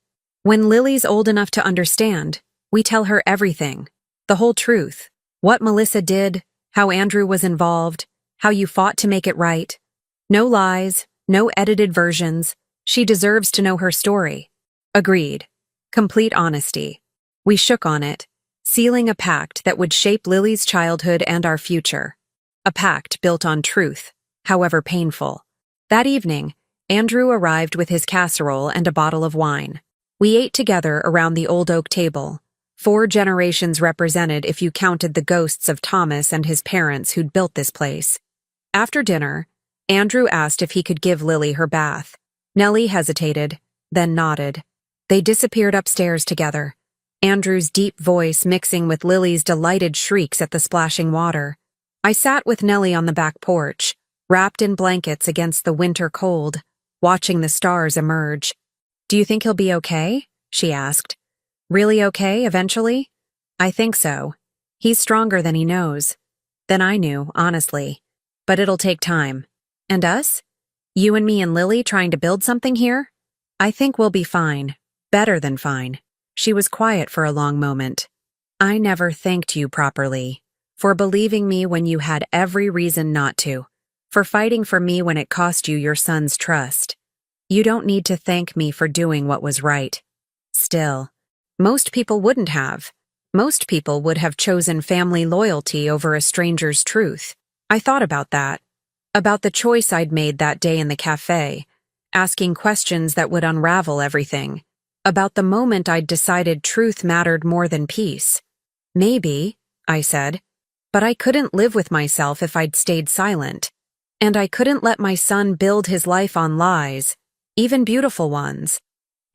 When Lily's old enough to understand, we tell her everything. The whole truth. What Melissa did, how Andrew was involved, how you fought to make it right. No lies, no edited versions. She deserves to know her story. Agreed. Complete honesty. We shook on it, sealing a pact that would shape Lily's childhood and our future. A pact built on truth, however painful. That evening, Andrew arrived with his casserole and a bottle of wine. We ate together around the old oak table, 4 generations represented if you counted the ghosts of Thomas and his parents who'd built this place. After dinner, Andrew asked if he could give Lily her bath. Nellie hesitated, then nodded. They disappeared upstairs together, Andrew's deep voice mixing with Lily's delighted shrieks at the splashing water. I sat with Nellie on the back porch, wrapped in blankets against the winter cold, watching the stars emerge. Do you think he'll be okay? She asked. Really okay, eventually? I think so. He's stronger than he knows. Than I knew, honestly. But it'll take time. And us? You and me and Lily trying to build something here? I think we'll be fine. Better than fine. She was quiet for a long moment. I never thanked you properly. For believing me when you had every reason not to. For fighting for me when it cost you your son's trust. You don't need to thank me for doing what was right. Still, most people wouldn't have. Most people would have chosen family loyalty over a stranger's truth. I thought about that. About the choice I'd made that day in the cafe, asking questions that would unravel everything. About the moment I'd decided truth mattered more than peace. Maybe, I said, but I couldn't live with myself if I'd stayed silent. And I couldn't let my son build his life on lies, even beautiful ones.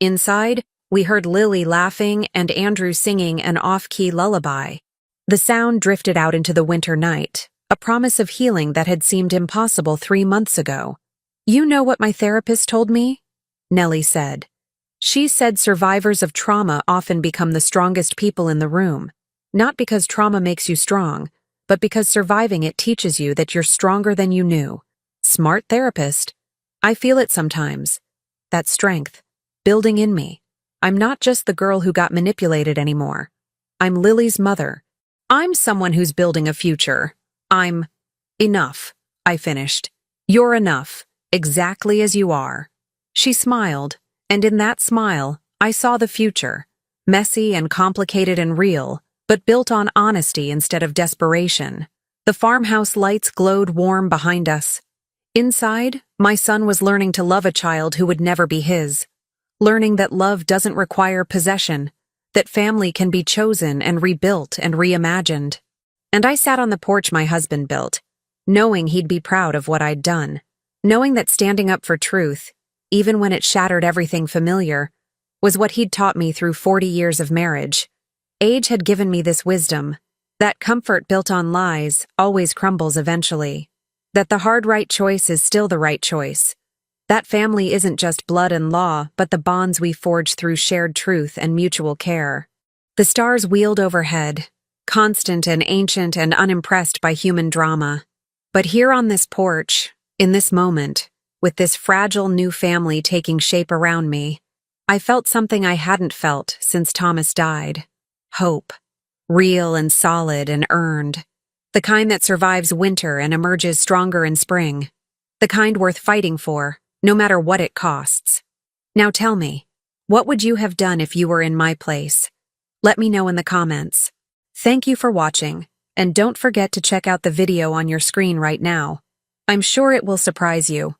Inside, we heard Lily laughing and Andrew singing an off-key lullaby. The sound drifted out into the winter night, a promise of healing that had seemed impossible 3 months ago. You know what my therapist told me? Nellie said. She said survivors of trauma often become the strongest people in the room, not because trauma makes you strong, but because surviving it teaches you that you're stronger than you knew. Smart therapist. I feel it sometimes. That strength, building in me. I'm not just the girl who got manipulated anymore. I'm Lily's mother. I'm someone who's building a future. I'm enough, I finished. You're enough, exactly as you are. She smiled, and in that smile, I saw the future. Messy and complicated and real, but built on honesty instead of desperation. The farmhouse lights glowed warm behind us. Inside, my son was learning to love a child who would never be his. Learning that love doesn't require possession, that family can be chosen and rebuilt and reimagined. And I sat on the porch my husband built, knowing he'd be proud of what I'd done, knowing that standing up for truth, even when it shattered everything familiar, was what he'd taught me through 40 years of marriage. Age had given me this wisdom, that comfort built on lies always crumbles eventually. That the hard right choice is still the right choice. That family isn't just blood and law, but the bonds we forge through shared truth and mutual care. The stars wheeled overhead, constant and ancient and unimpressed by human drama. But here on this porch, in this moment, with this fragile new family taking shape around me, I felt something I hadn't felt since Thomas died. Hope. Real and solid and earned. The kind that survives winter and emerges stronger in spring. The kind worth fighting for, no matter what it costs. Now tell me, what would you have done if you were in my place? Let me know in the comments. Thank you for watching, and don't forget to check out the video on your screen right now. I'm sure it will surprise you.